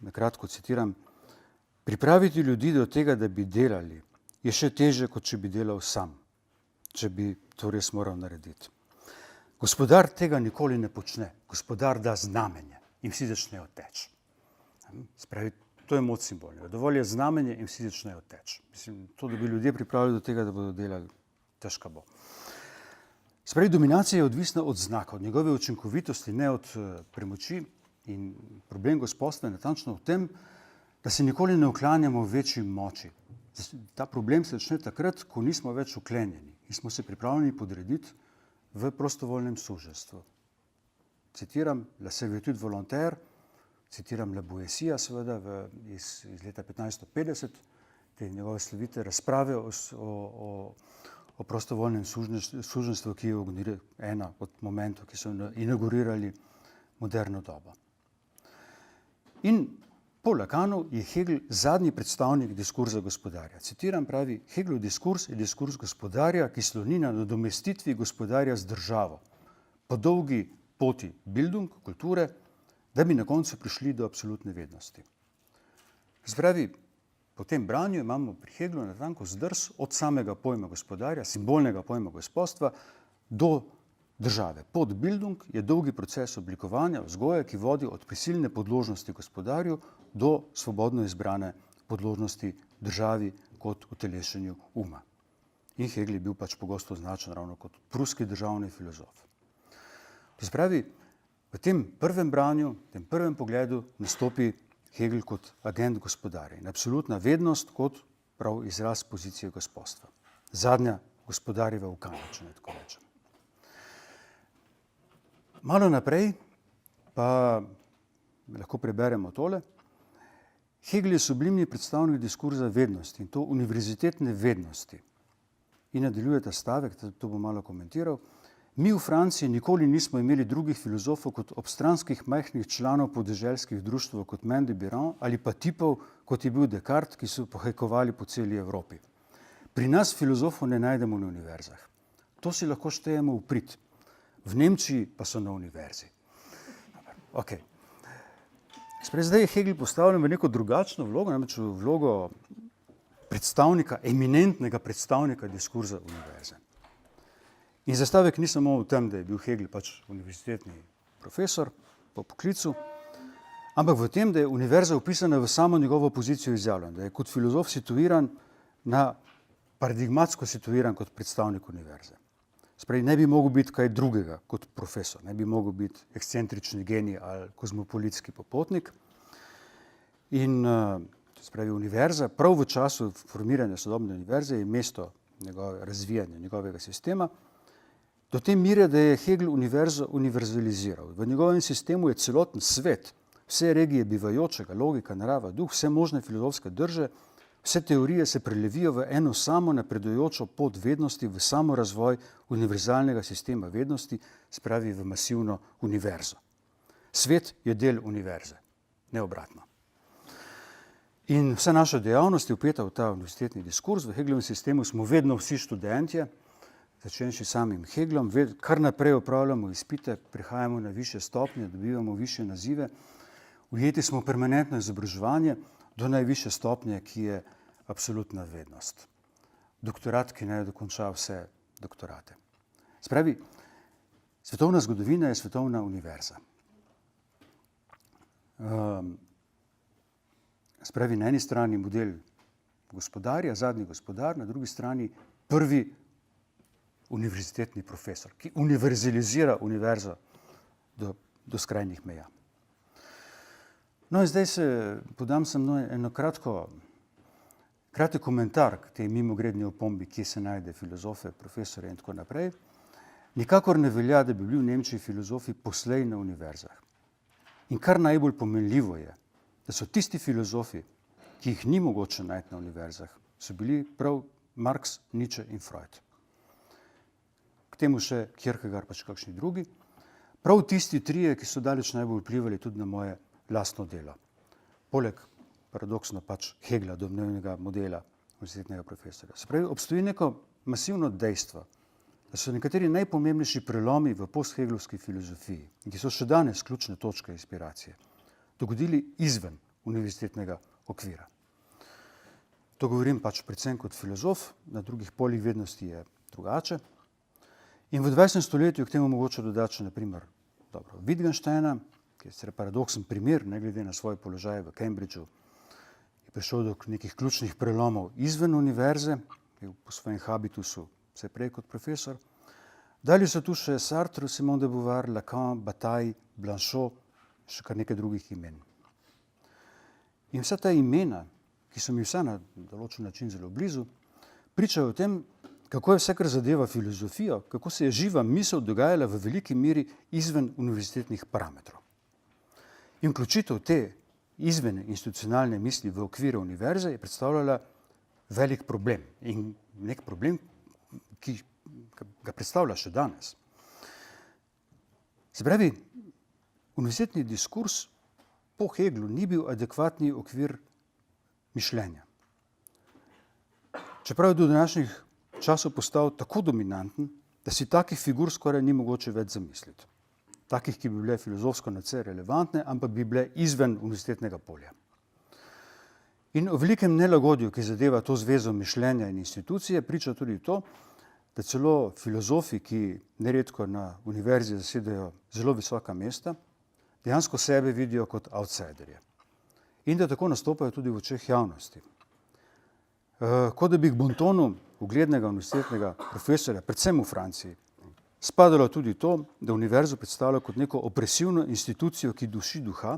na kratko citiram, pripraviti ljudi do tega, da bi delali, je še težje, kot če bi delal sam, če bi to res moral narediti. Gospodar tega nikoli ne počne, gospodar da znamenje in vsi začnejo teči. Spravi, To je moč simbolnega. Dovolj je znamenje in vsi začnejo teči. Mislim, to, da bi ljudje pripravili do tega, da bodo delali, težko bo. Spravi, dominacija je odvisna od znaka, od njegove učinkovitosti, ne od premoči, in problem gospodstva je natančno v tem, da se nikoli ne uklanjamo večji moči. Ta problem se začne takrat, ko nismo več uklenjeni in smo se pripravljeni podrediti v prostovoljnem suženjstvu. Citiram La servitude volontaire, citiram La Boétie, seveda iz leta 1550, te njegove slovite razprave o prostovoljnem suženjstvu, ki je ena od momentov, ki so inaugurirali moderno dobo. In po Lacanu je Hegel zadnji predstavnik diskurza gospodarja. Citiram, pravi, Hegelov diskurs je diskurs gospodarja, ki sloni na nadomestitvi gospodarja z državo, po dolgi poti Bildung, kulture, da bi na koncu prišli do absolutne vednosti. Spravi, po tem branju imamo pri Hegelu natanko zdrs od samega pojma gospodarja, simbolnega pojma gospodstva, do države. Pot Bildung je dolgi proces oblikovanja vzgoje, ki vodi od prisilne podložnosti gospodarju do svobodno izbrane podložnosti državi kot utelešenju uma. In Hegel je bil pač pogosto označen ravno kot pruski državni filozof. To se pravi, v tem prvem branju, v tem prvem pogledu nastopi Hegel kot agent gospodarja in absolutna vednost kot prav izraz pozicije gospodstva. Zadnja gospodarjeva ukana, če ne tako rečem. Malo naprej pa lahko preberemo tole. Hegel je sublimni predstavnik diskurza vednosti in to univerzitetne vednosti. In nadaljuje ta stavek, to bom malo komentiral. Mi v Franciji nikoli nismo imeli drugih filozofov kot obstranskih majhnih članov podeželskih društev kot Maine de Biran ali pa tipov, kot je bil Descartes, ki so pohajkovali po celi Evropi. Pri nas filozofov ne najdemo na univerzah. To si lahko štejemo v prid. V Nemčiji pa so na univerzi. Okay. Zdaj je Hegel postavljen v neko drugačno vlogo, namreč v vlogo predstavnika, eminentnega predstavnika diskurza univerze. In zastavek ni samo v tem, da je bil Hegel pač univerzitetni profesor po poklicu, ampak v tem, da je univerza upisana v samo njegovo pozicijo izjavljena, da je kot filozof situiran paradigmatsko situiran kot predstavnik univerze. Spravi, ne bi mogel biti kaj drugega kot profesor, ne bi mogel biti ekscentrični genij ali kozmopolitski popotnik. In spravi, univerza, prav v času formiranja sodobne univerze je mesto razvijanja njegovega sistema, do te mere, da je Hegel univerzo univerzaliziral. V njegovem sistemu je celoten svet, vse regije bivajočega, logika, narava, duh, vse možne filozofske drže, vse teorije se prelevijo v eno samo napredujočo pot vednosti, v samo razvoj univerzalnega sistema vednosti, spravi v masivno univerzo. Svet je del univerze, ne obratno. In vsa naša dejavnost je vpeta v ta univerzitetni diskurs. V Hegelovem sistemu smo vedno vsi študentje, začenši samim Hegelom, kar naprej opravljamo izpite, prihajamo na višje stopnje, dobivamo višje nazive, ujeti smo permanentno izobraževanje do najvišje stopnje, ki je absolutna vednost. Doktorat, ki naj dokonča vse doktorate. Spravi, svetovna zgodovina je svetovna univerza. Spravi, na eni strani model gospodarja, zadnji gospodar, na drugi strani prvi univerzitetni profesor, ki univerzalizira univerzo do skrajnih meja. No in zdaj se podam samo eno kratek komentar k tej mimogredni opombi, kje se najde filozofe, profesore in tako naprej. Nikakor ne velja, da bi bili v Nemčiji filozofi poslej na univerzah. In kar najbolj pomenljivo je, da so tisti filozofi, ki jih ni mogoče najti na univerzah, so bili prav Marx, Nietzsche in Freud. K temu še Kierkegaard, pač kakšni drugi. Prav tisti trije, ki so daleč najbolj vplivali tudi na moje lastno delo. Poleg paradoksno pač Hegla, domnevnega modela univerzitetnega profesorja. Se pravi, obstoji neko masivno dejstvo, da so nekateri najpomembnejši prelomi v postheglovski filozofiji, ki so še danes ključne točke inspiracije, dogodili izven univerzitetnega okvira. To govorim pač predvsem kot filozof, na drugih poljih vednosti je drugače. In v 20. stoletju k temu mogoče dodati še, na primer, Wittgensteina, ki je paradoksen primer, ne glede na svoj položaj v Cambridgeu, prišel do nekih ključnih prelomov izven univerze, po svojem habitusu vse prej kot profesor. Dalje so tu še Sartre, Simone de Beauvoir, Lacan, Bataille, Blanchot, še kar nekaj drugih imen. In vsa ta imena, ki so mi vsa na določen način zelo blizu, pričajo o tem, kako je vse, kar zadeva filozofijo, kako se je živa misel dogajala v veliki meri izven univerzitetnih parametrov. In vključitev te izven institucionalne misli v okvire univerze je predstavljala velik problem in nek problem, ki ga predstavlja še danes. Se pravi, univerzitetni diskurs po Heglu ni bil adekvatni okvir mišljenja. Čeprav je do današnjih časov postal tako dominanten, da si takih figur skoraj ni mogoče več zamisliti. Takih, ki bi bile filozofsko nadvse relevantne, ampak bi bile izven univerzitetnega polja. In o velikem nelagodju, ki zadeva to zvezo mišljenja in institucije, priča tudi to, da celo filozofi, ki neredko na univerzi zasedajo zelo visoka mesta, dejansko sebe vidijo kot outsiderje. In da tako nastopajo tudi v očeh javnosti. Kot da bi k bontonu uglednega univerzitetnega profesorja, predvsem v Franciji, spadalo tudi to, da univerzo predstavlja kot neko opresivno institucijo, ki duši duha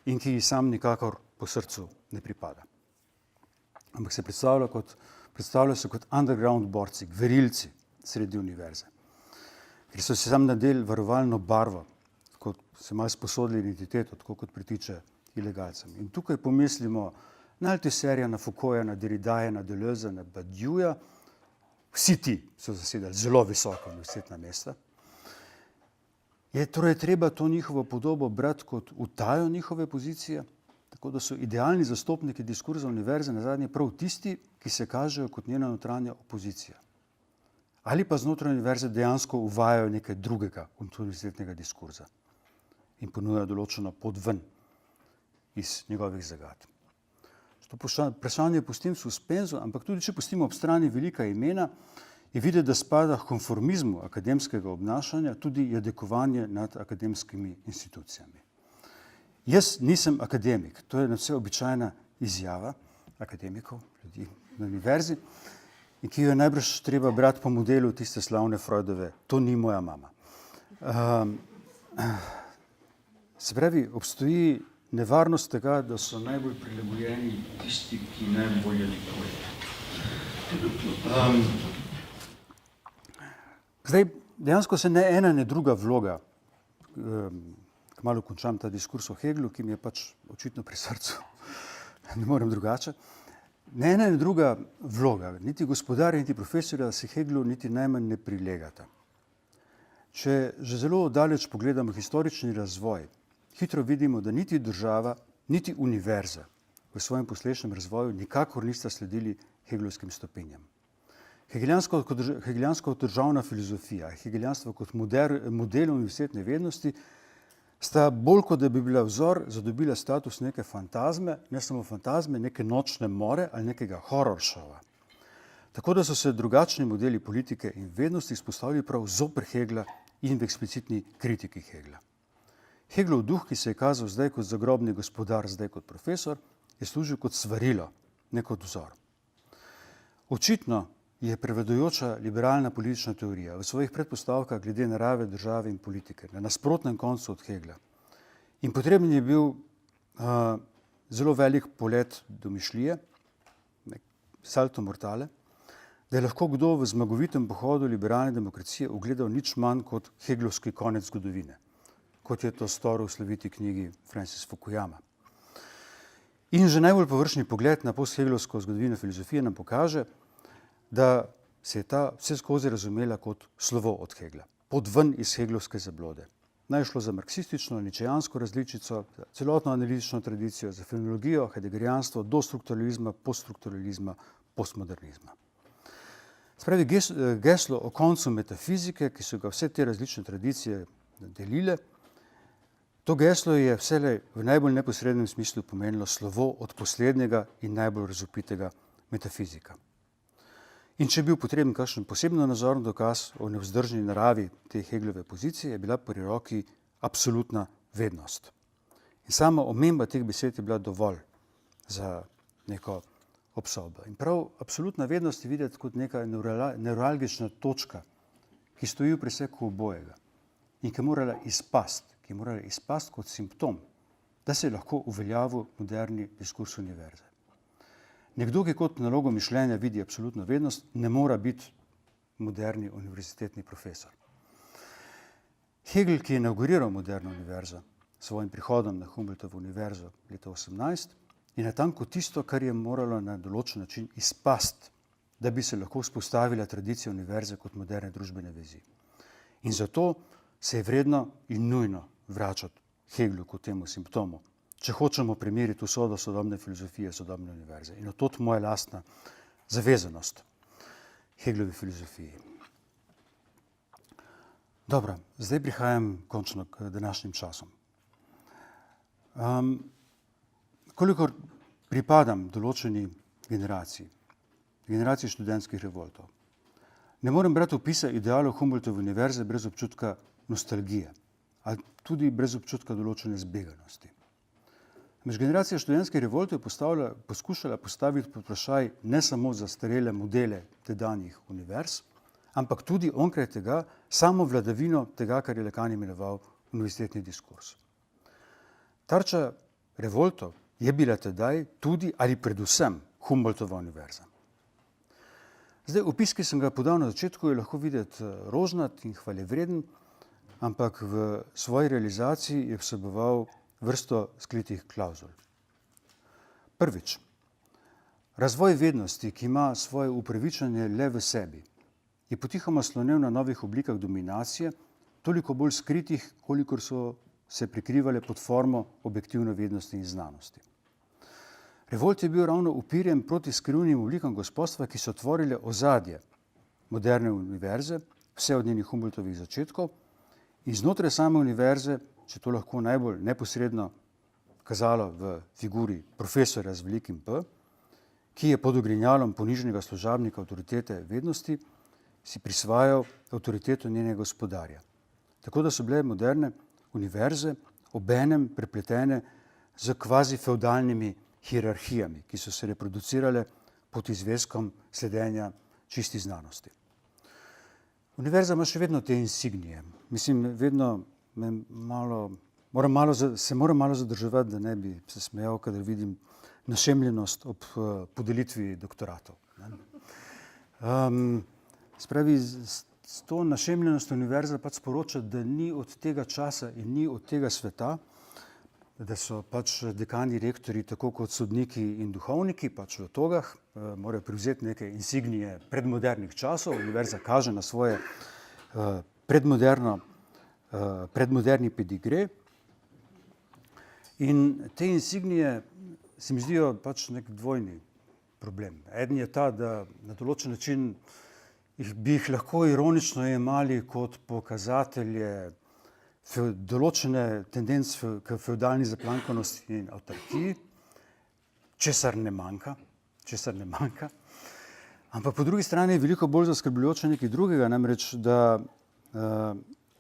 in ki ji sam nikakor po srcu ne pripada. Ampak se predstavljajo se kot underground borci, gverilci sredi univerze. Ker so si sam nadeli varovalno barvo, kot se malo sposodili identiteto, tako kot pritiče ilegalcem. In tukaj pomislimo na Althusserja, na Foucaulta, na Derridaja, na Deleuza, na Badiouja. Vsi ti so zasedali zelo visoka univerzitetna mesta. Je torej treba to njihovo podobo brati kot utajo njihove pozicije, tako da so idealni zastopniki diskurza univerze nazadnje prav tisti, ki se kažejo kot njena notranja opozicija. Ali pa znotraj univerze dejansko uvajajo nekaj drugega univerzitetnega diskurza in ponujajo določeno pot ven iz njegovih zagat. To vprašanje pustim v suspenzu, ampak tudi če pustimo ob strani velika imena, je videti, da spada k konformizmu akademskega obnašanja tudi jadekovanje nad akademskimi institucijami. Jaz nisem akademik, to je nadvse običajna izjava akademikov, ljudi na univerzi, in ki jo je najbrž treba brati po modelu tiste slavne Freudove, to ni moja mama. Se pravi, obstoji nevarnost tega, da so najbolj prilagojeni tisti, ki najbolj jadikujejo. Zdaj, dejansko se ne ena, ne druga vloga, kmalu končam ta diskurs o Heglu, ki mi je pač očitno pri srcu, ne morem drugače, ne ena, ne druga vloga, niti gospodarja, niti profesorja se Heglu niti najmanj ne prilegata. Če že zelo daleč pogledamo historični razvoj, hitro vidimo, da niti država, niti univerza v svojem posledičnem razvoju nikakor nista sledili heglovskim stopinjam. Hegelijansko kot državna filozofija, hegelijanstvo kot model univerzitetne vednosti sta bolj kot da bi bila vzor zadobila status neke fantazme, ne samo fantazme, neke nočne more ali nekega horror šova. Tako da so se drugačni modeli politike in vednosti izpostavili prav zoper Hegla in v eksplicitni kritiki Hegla. Heglov duh, ki se je kazal zdaj kot zagrobni gospodar, zdaj kot profesor, je služil kot svarilo, ne kot vzor. Očitno je prevladujoča liberalna politična teorija v svojih predpostavkah glede narave države in politike na nasprotnem koncu od Hegla. In potreben je bil zelo velik polet domišljije, salto mortale, da je lahko kdo v zmagovitem pohodu liberalne demokracije ugledal nič manj kot heglovski konec zgodovine, kot je to storil v sloviti knjigi Francis Fukuyama. In že najbolj površni pogled na postheglovsko zgodovino filozofije nam pokaže, da se je ta vse skozi razumela kot slovo od Hegla, pot ven iz heglovske zablode. Naj šlo za marksistično, ničejansko različico, za celotno analitično tradicijo, za fenomenologijo, heideggerijanstvo, do strukturalizma, poststrukturalizma, postmodernizma. Spravi geslo o koncu metafizike, ki so ga vse te različne tradicije delile, to geslo je vselej v najbolj neposrednem smislu pomenilo slovo od poslednjega in najbolj razvpitega metafizika. In če je bil potreben kakšen posebno nazorni dokaz o nevzdržni naravi te Heglove pozicije, je bila pri roki absolutna vednost. In sama omemba teh besed je bila dovolj za neko obsodbo. In prav absolutna vednost je videti kot neka neuralgična točka, ki stoji v preseku obojega in ki je morala izpasti kot simptom, da se je lahko uveljavil moderni diskurs univerze. Nekdo, ki kot nalogo mišljenja vidi absolutno vednost, ne mora biti moderni univerzitetni profesor. Hegel, ki je inauguriral moderno univerzo s svojim prihodom na Humboldtovo univerzo leta 18, je natanko tisto, kar je moralo na določen način izpasti, da bi se lahko vzpostavila tradicija univerze kot moderne družbene vezi. In zato se je vredno in nujno vračati Hegelu kot temu simptomu, če hočemo primeriti usodo sodobne filozofije, sodobne univerze. In od moja lastna zavezanost Hegelovi filozofiji. Dobro, zdaj prihajam končno k današnjim časom. Kolikor pripadam določeni generaciji študentskih revoltov, ne morem brati opisa idealov Humboldtove univerze brez občutka nostalgije, ali tudi brez občutka določene zbeganosti. Generacija študentskih revoltov je poskušala postaviti pod vprašaj ne samo zastarele modele tedanjih univerz, ampak tudi onkraj tega samo vladavino tega, kar je Lacan imenoval univerzitetni diskurs. Tarča revoltov je bila tedaj tudi ali predvsem Humboldtova univerza. Zdaj, opis, ki sem ga podal na začetku, je lahko videti rožnat in hvalevreden, ampak v svoji realizaciji je vseboval vrsto skritih klavzul. Prvič, razvoj vednosti, ki ima svoje upravičenje le v sebi, je potihoma slonel na novih oblikah dominacije, toliko bolj skritih, kolikor so se prikrivale pod formo objektivne vednosti in znanosti. Revolt je bil ravno upirjen proti skrivnim oblikam gospodstva, ki so tvorile ozadje moderne univerze, vse od njenih Humboldtovih začetkov, in znotraj same univerze, če to lahko najbolj neposredno kazalo v figuri profesorja z velikim P, ki je pod ogrinjalom ponižnega služabnika avtoritete vednosti si prisvajal avtoriteto njenega gospodarja. Tako da so bile moderne univerze obenem prepletene z kvazi feudalnimi hierarhijami, ki so se reproducirale pod izveskom sledenja čisti znanosti. Univerza ima še vedno te insignije. Mislim, vedno moram malo zadrževati, da ne bi se smejal, kadar vidim našemljenost ob podelitvi doktoratov. Spravi, s to našemljenost univerza pač sporoča, da ni od tega časa in ni od tega sveta, da so pač dekani, rektori, tako kot sodniki in duhovniki, pač v togah, morajo prevzeti neke insignije predmodernih časov. Univerza kaže na svoje predmoderni pedigre. In te insignije se mi zdijo pač nek dvojni problem. Eden je ta, da na določen način bi jih lahko ironično jemali kot pokazatelje določene tendence k feudalni zaplankanosti in avtarkiji, česar ne manjka. Ampak po drugi strani je veliko bolj zaskrbljujoče nekaj drugega, namreč, da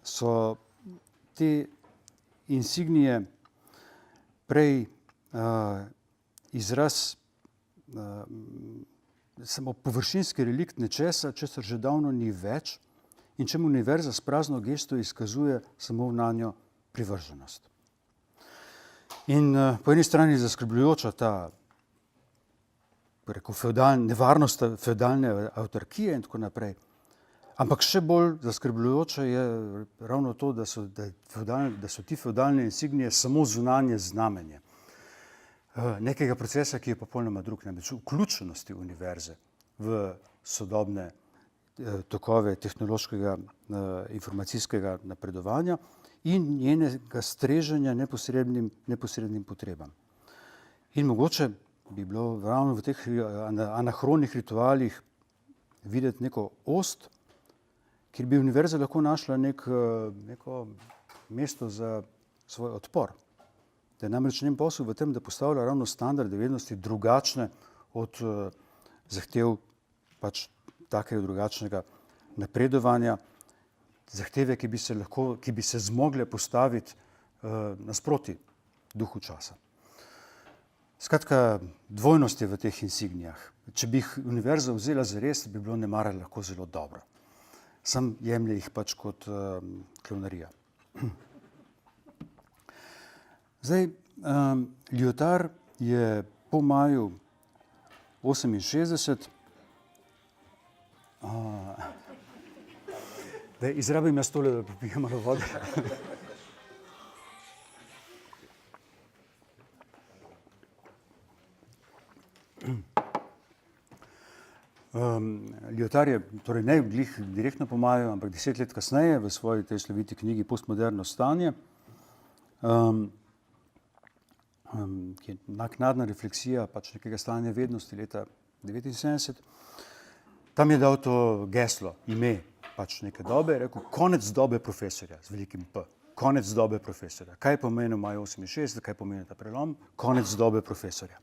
so te insignije prej izraz samo površinski relikt nečesa, česar že davno ni več, in čemu univerza s prazno gesto izkazuje samo nanjo privrženost. In po eni strani je zaskrbljujoča ta nevarnost feudalne avtarkije in tako naprej, ampak še bolj zaskrbljujoče je ravno to, da so ti feudalne insignije samo zunanje znamenje nekega procesa, ki je popolnoma drug, namreč vključenosti univerze v sodobne tokove tehnološkega informacijskega napredovanja in njenega streženja neposrednim potrebam. In mogoče bi bilo ravno v teh anahronih ritualih videti neko ost, kjer bi univerza lahko našla neko mesto za svoj odpor. Da je namreč njen posel v tem, da postavlja ravno standarde vednosti drugačne od zahtev pač takega drugačnega napredovanja, zahteve, ki bi se zmogle postaviti nasproti duhu časa. Skratka, dvojnost je v teh insignijah. Če bi jih univerza vzela zares, bi bilo nemara lahko zelo dobro. Sam jemlje jih pač kot klovnarija. Zdaj, Lyotard je po maju 68, da izrabim jaz tole, da popijem malo vode. Lyotard je, torej ne glih direktno po maju, ampak 10 let kasneje v svoji tej sloviti knjigi Postmoderno stanje, ki je naknadna refleksija pač nekega stanja vednosti leta 1979, tam je dal to geslo, ime pač neke dobe, je rekel konec dobe profesorja z velikim P. Konec dobe profesorja. Kaj pomeni v maju 68, kaj pomeni ta prelom? Konec dobe profesorja.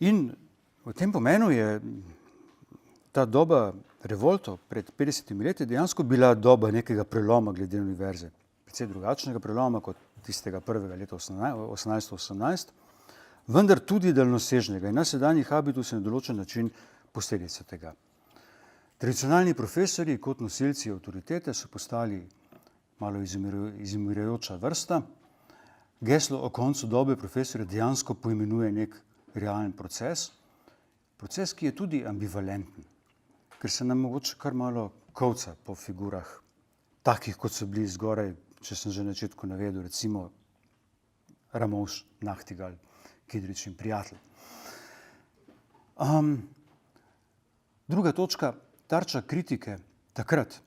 In v tem pomenu je ta doba revoltov pred 50 leti dejansko bila doba nekega preloma glede univerze. Precej drugačnega preloma kot tistega prvega leta 1818, vendar tudi daljnosežnega in na sedanjih habitus je na določen način posledica tega. Tradicionalni profesorji kot nosilci avtoritete so postali malo izumirajoča vrsta. Geslo o koncu dobe profesorja dejansko poimenuje nek realen proces, proces, ki je tudi ambivalenten, ker se nam mogoče kar malo kovca po figurah, takih kot so bili zgoraj, če sem že na začetku navedel, recimo Ramovš, Nachtigal, Kidrič in prijatelj. Druga točka, tarča kritike takrat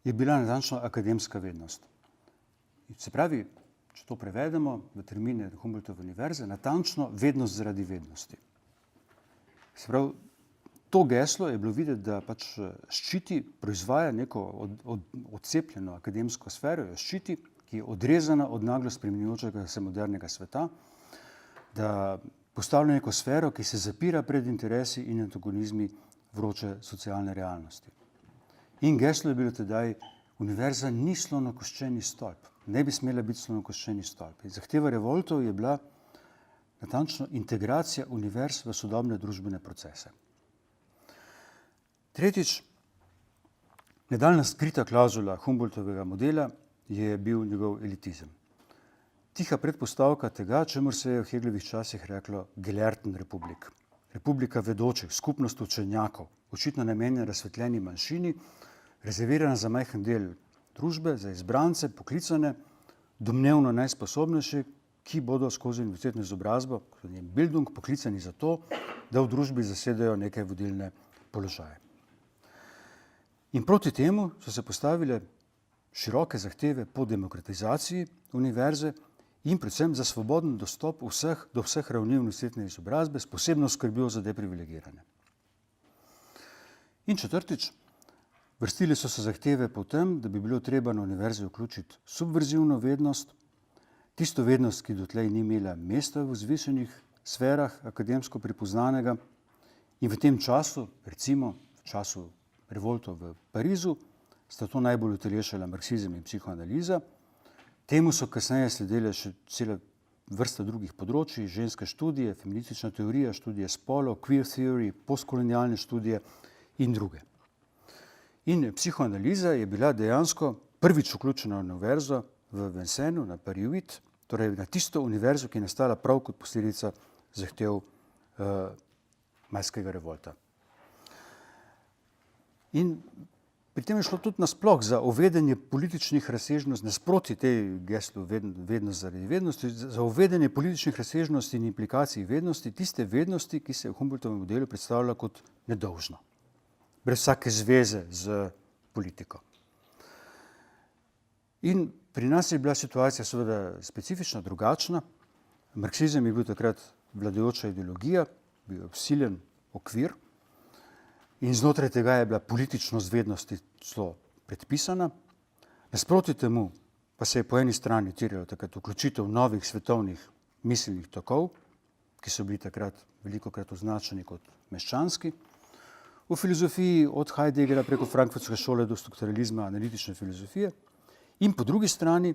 je bila natančno akademska vednost. Se pravi, če to prevedemo v termine Humboldtove univerze, natančno vednost zaradi vednosti. Se pravi, to geslo je bilo videti, da pač ščiti, proizvaja neko odcepljeno akademsko sfero, jo ščiti, ki je odrezana od naglo spreminjajočega se modernega sveta, da postavlja neko sfero, ki se zapira pred interesi in antagonizmi vroče socialne realnosti. In geslo je bilo tedaj, univerza ni slonokoščeni stolp, ne bi smela biti slonokoščeni stolp. In zahteva revoltov je bila natančno integracija univerz v sodobne družbene procese. Tretjič, nadaljna skrita klauzula Humboldtovega modela je bil njegov elitizem. Tiha predpostavka tega, čemur se je v Heglovih časih reklo Gelehrten Republik. Republika vedočih, skupnost učenjakov, očitno namenjena razsvetljeni manjšini, rezervirana za majhen del družbe, za izbrance, poklicane, domnevno najsposobnejši, ki bodo skozi univerzitetno izobrazbo, Bildung, poklicani za to, da v družbi zasedajo neke vodilne položaje. In proti temu so se postavile široke zahteve po demokratizaciji univerze in predvsem za svoboden dostop do vseh ravni univerzitetne izobrazbe s posebno skrbjo za deprivilegirane. In četrtič, vrstile so se zahteve po tem, da bi bilo treba na univerzi vključiti subverzivno vednost, tisto vednost, ki dotlej ni imela mesta v vzvišenih sferah akademsko pripoznanega in v tem času, recimo v času revoltov v Parizu, sta to najbolj utelešala marksizem in psihoanaliza. Temu so kasneje sledile še cela vrsta drugih področij, ženske študije, feministična teorija, študije spolov, queer theory, postkolonialne študije in druge. In psihoanaliza je bila dejansko prvič vključena na univerzo v Vincennu, na Paris, torej na tisto univerzo, ki je nastala prav kot posledica zahtev majskega revolta. In pri tem je šlo tudi nasploh za uvedenje političnih razsežnosti, nasproti tej geslu vednost zaradi vednosti, za uvedenje političnih razsežnosti in implikacij vednosti, tiste vednosti, ki se v Humboldtovem modelu predstavlja kot nedolžno, brez vsake zveze z politiko. In pri nas je bila situacija seveda specifična, drugačna. Marksizem je bil takrat vladajoča ideologija, bil je vsiljen okvir in znotraj tega je bila političnost vednosti celo predpisana. Nasproti temu pa se je po eni strani terjalo takrat vključitev novih svetovnih miselnih tokov, ki so bili takrat velikokrat označeni kot meščanski. V filozofiji od Heideggera preko Frankfurtske šole do strukturalizma analitične filozofije in po drugi strani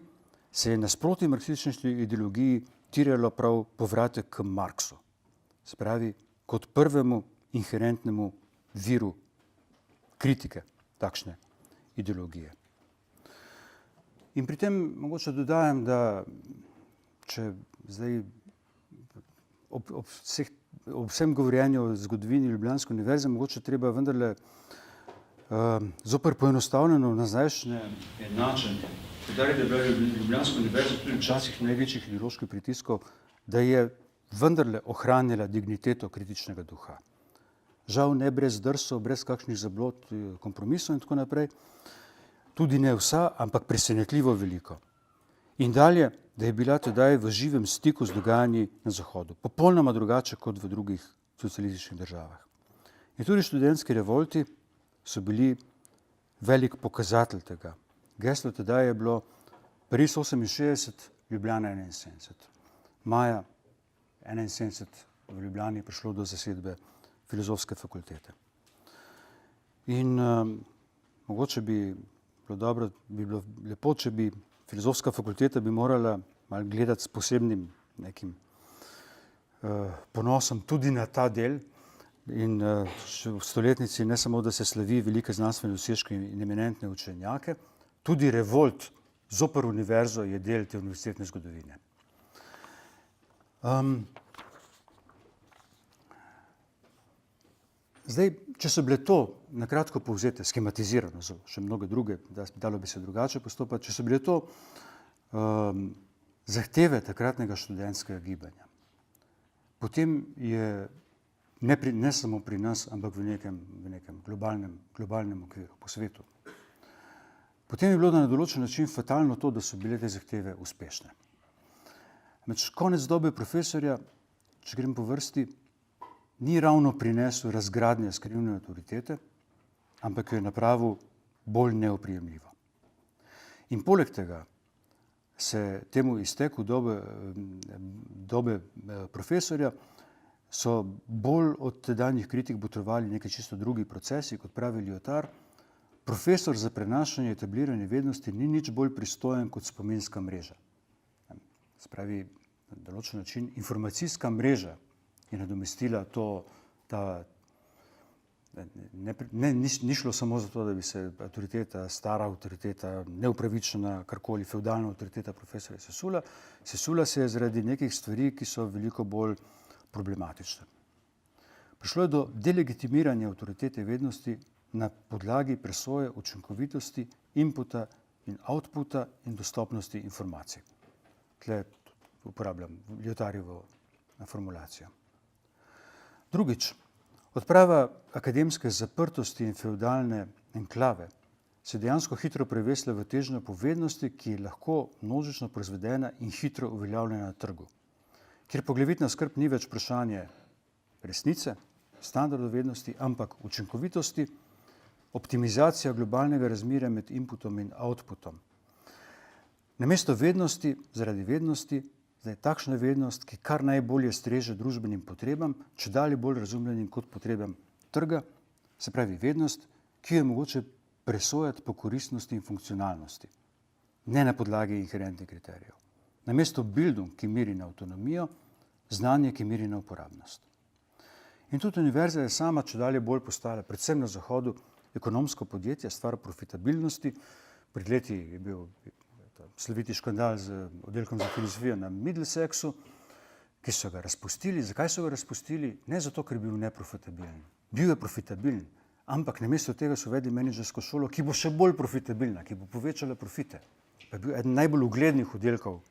se je nasproti marksistični ideologiji tiralo prav povratek k Marksu. Se pravi, kot prvemu inherentnemu viru kritike takšne ideologije. In pri tem mogoče dodajam, da če zdaj ob vsem govorjenju o zgodovini Ljubljanske univerze, mogoče treba vendarle zoper poenostavljeno nazajšnje enačenje. Poudariti, da je bila Ljubljanska univerza tudi včasih največjih ideoloških pritiskov, da je vendarle ohranjala digniteto kritičnega duha. Žal ne brez drsov, brez kakšnih zablod, kompromisov in tako naprej. Tudi ne vsa, ampak presenetljivo veliko. In dalje, da je bila tedaj v živem stiku z dogajanji na Zahodu. Popolnoma drugače kot v drugih socialističnih državah. In tudi študentski revolti so bili velik pokazatelj tega. Geslo tedaj je bilo Pariz 68, Ljubljana 71. Maja 71 v Ljubljani je prišlo do zasedbe filozofske fakultete. In mogoče bi bilo dobro, bi bilo lepo, če bi filozofska fakulteta bi morala malo gledati s posebnim nekim ponosom tudi na ta del. In v stoletnici ne samo, da se slavi velike znanstvene dosežke in eminentne učenjake, tudi revolt zoper univerzo je del te univerzitetne zgodovine. Zdaj, če so bile to nakratko povzete, schematizirano, še mnoge druge, dalo bi se drugače postopati, če so bile to zahteve takratnega študentskega gibanja, potem je ne samo pri nas, ampak v nekem globalnem okviru, po svetu. Potem je bilo na določen način fatalno to, da so bile te zahteve uspešne. Konec dobe profesorja, če grem po vrsti, ni ravno prinesel razgradnje skrivne avtoritete, ampak jo je napravil bolj neoprijemljivo. In poleg tega se temu izteku dobe profesorja so bolj od tedanjih kritik botrovali neki čisto drugi procesi, kot pravi Lyotard. Profesor za prenašanje etablirane vednosti ni nič bolj pristojen kot spominska mreža. Se pravi, na določen način informacijska mreža je nadomestila to, ni šlo samo za to, da bi se avtoriteta, stara avtoriteta, neupravičena, karkoli, fevdalna avtoriteta profesorja sesula. Sesula se je zaradi nekih stvari, ki so veliko bolj problematične. Prišlo je do delegitimiranja avtoritete vednosti na podlagi presoje učinkovitosti, inputa in outputa in dostopnosti informacij. Tle uporabljam Lyotarjevo formulacijo. Drugič, odprava akademske zaprtosti in fevdalne enklave se dejansko hitro prevesla v težnjo po vednosti, ki je lahko množično proizvedena in hitro uveljavljena na trgu. Kjer poglavitna skrb ni več vprašanje resnice, standardov vednosti, ampak učinkovitosti, optimizacija globalnega razmerja med inputom in outputom. Namesto vednosti, zaradi vednosti, zdaj takšna vednost, ki kar najbolje streže družbenim potrebam, čedalje bolj razumljenim kot potrebam trga, se pravi vednost, ki je mogoče presojati po koristnosti in funkcionalnosti, ne na podlagi inherentnih kriterijev. Namesto bildung, ki meri na avtonomijo, znanje, ki meri na uporabnost. In tudi univerza je sama čedalje bolj postala, predvsem na Zahodu, ekonomsko podjetje, stvar profitabilnosti. Pred leti je bil sloviti škandal z oddelkom za filozofijo na Middlesexu, ki so ga razpustili. Zakaj so ga razpustili? Ne zato, ker je bil neprofitabilen. Bil je profitabilen, ampak namesto tega so uvedli menedžersko šolo, ki bo še bolj profitabilna, ki bo povečala profite. Pa je bil eden najbolj uglednih oddelkov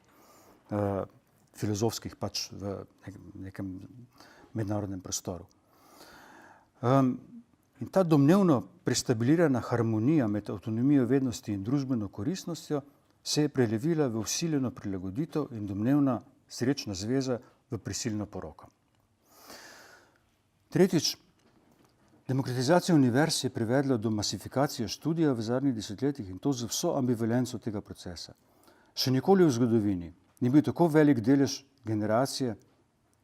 filozofskih pač v nekem mednarodnem prostoru. In ta domnevno prestabilirana harmonija med avtonomijo vednosti in družbeno koristnostjo se je prelevila v vsiljeno prilagoditev in domnevna srečna zveza v prisilno poroko. Tretjič, demokratizacija univerz je privedla do masifikacije študija v zadnjih desetletjih in to z vso ambivalenco tega procesa. Še nikoli v zgodovini ni bil tako velik delež generacije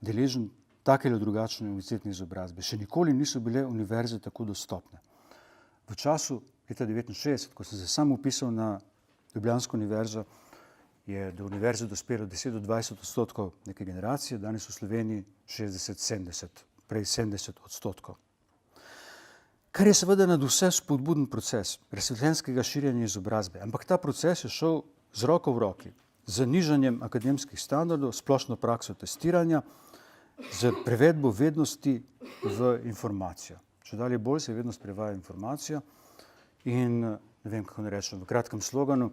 deležen take ali drugačne univerzitetne izobrazbe. Še nikoli niso bile univerze tako dostopne. V času leta 1969, ko sem se sam upisal na Ljubljansko univerzo je do univerze dospelo 10-20% neke generacije, danes v Sloveniji 60-70, prej 70%. Kar je seveda nad vse spodbuden proces razsvetljenskega širjenja izobrazbe, ampak ta proces je šel z roko v roki, z nižanjem akademskih standardov, splošno prakso testiranja, z prevedbo vednosti v informacijo. Čedalje bolj se vednost prevaja informacijo in, ne vem, kako ne rečem, v kratkem sloganu,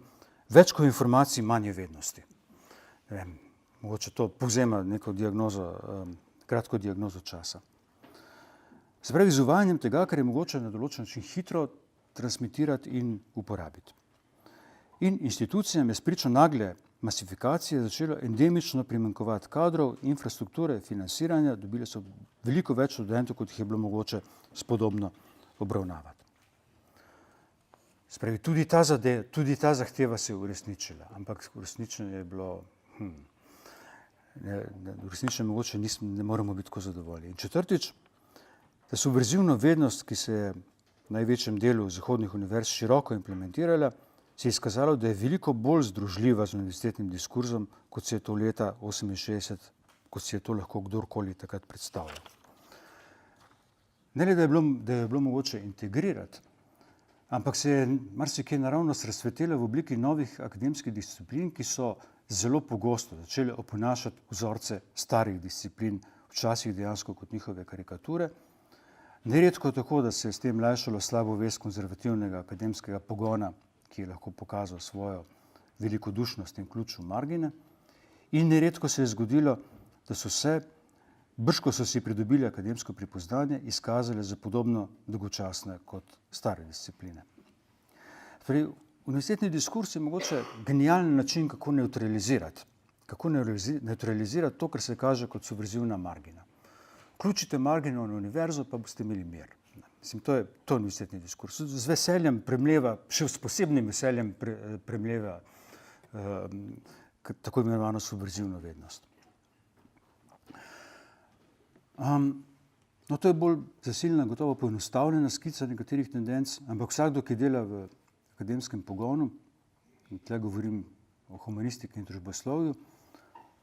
več kot informacij, manj je vednosti. Ne vem, mogoče to povzema neko diagnozo, kratko diagnozo časa. Se pravi, z uvajanjem tega, kar je mogoče na določen način hitro transmitirati in uporabiti. In institucijam je spričo nagle masifikacije začelo endemično primanjkovati kadrov, infrastrukture, financiranja, dobili so veliko več študentov, kot jih je bilo mogoče spodobno obravnavati. Se pravi, tudi ta zahteva se je uresničila, ampak uresničenje je bilo, uresničenje mogoče ne moremo biti tako zadovoljni. In četrtič, da subverzivno vednost, ki se je v največjem delu zahodnih univerz široko implementirala, se je izkazalo, da je veliko bolj združljiva z univerzitetnim diskurzom, kot se je to leta 1968, kot si je to lahko kdorkoli takrat predstavljal. Ne le, da je bilo mogoče integrirati, ampak se je marsikaj naravnost razsvetila v obliki novih akademskih disciplin, ki so zelo pogosto začele oponašati vzorce starih disciplin, včasih dejansko kot njihove karikature. Neredko tako, da se je s tem lajšalo slabo vest konzervativnega akademskega pogona, ki je lahko pokazal svojo velikodušnost in ključ v margine. In neredko se je zgodilo, da so se, brž ko so si pridobili akademsko pripoznanje, izkazale za podobno dolgočasne kot stare discipline. Torej, univerzitetni diskurs je mogoče genialen način, kako neutralizirati to, kar se kaže kot subverzivna margina. Vključite margino na univerzo, pa boste imeli mir. Mislim, to je univerzitetni diskurs. Z veseljem premleva, še s posebnim veseljem premleva tako imenovano subverzivno vednost. No, to je bolj zasilna, gotovo poenostavljena skica nekaterih tendenc, ampak vsakdo, ki dela v akademskem pogonu, in tle govorim o humanistiki in družboslovju,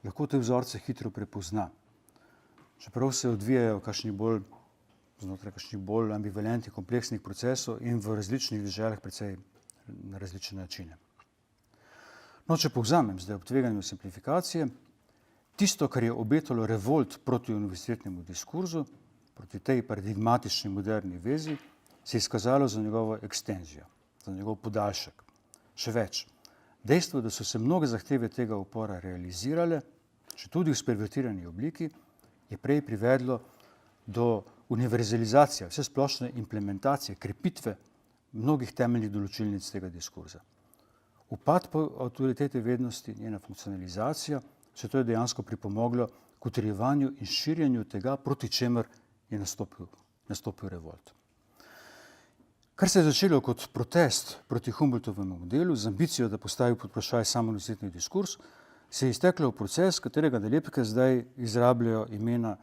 lahko te vzorce hitro prepozna. Čeprav se odvijajo znotraj kakšnih bolj ambivalentnih, kompleksnih procesov in v različnih deželah precej na različne načine. No, če povzamem zdaj ob tveganju simplifikacije, tisto, kar je obetalo revolt proti univerzitetnemu diskurzu, proti tej paradigmatični moderni vezi, se je izkazalo za njegovo ekstenzijo, za njegov podaljšek. Še več, dejstvo, da so se mnoge zahteve tega upora realizirale, če tudi v spervertirani obliki, je prej privedlo do univerzalizacije, vse splošne implementacije, krepitve mnogih temeljnih določilnic tega diskurza. Upad avtoritete vednosti, njena funkcionalizacija, vse to je dejansko pripomoglo k utrjevanju in širjenju tega, proti čemer je nastopil revolt. Kar se je začelo kot protest proti Humboldtovemu modelu z ambicijo, da postavi pod vprašaj sam univerzitetni diskurs, se je izteklo v proces, katerega nalepke zdaj izrabljajo imena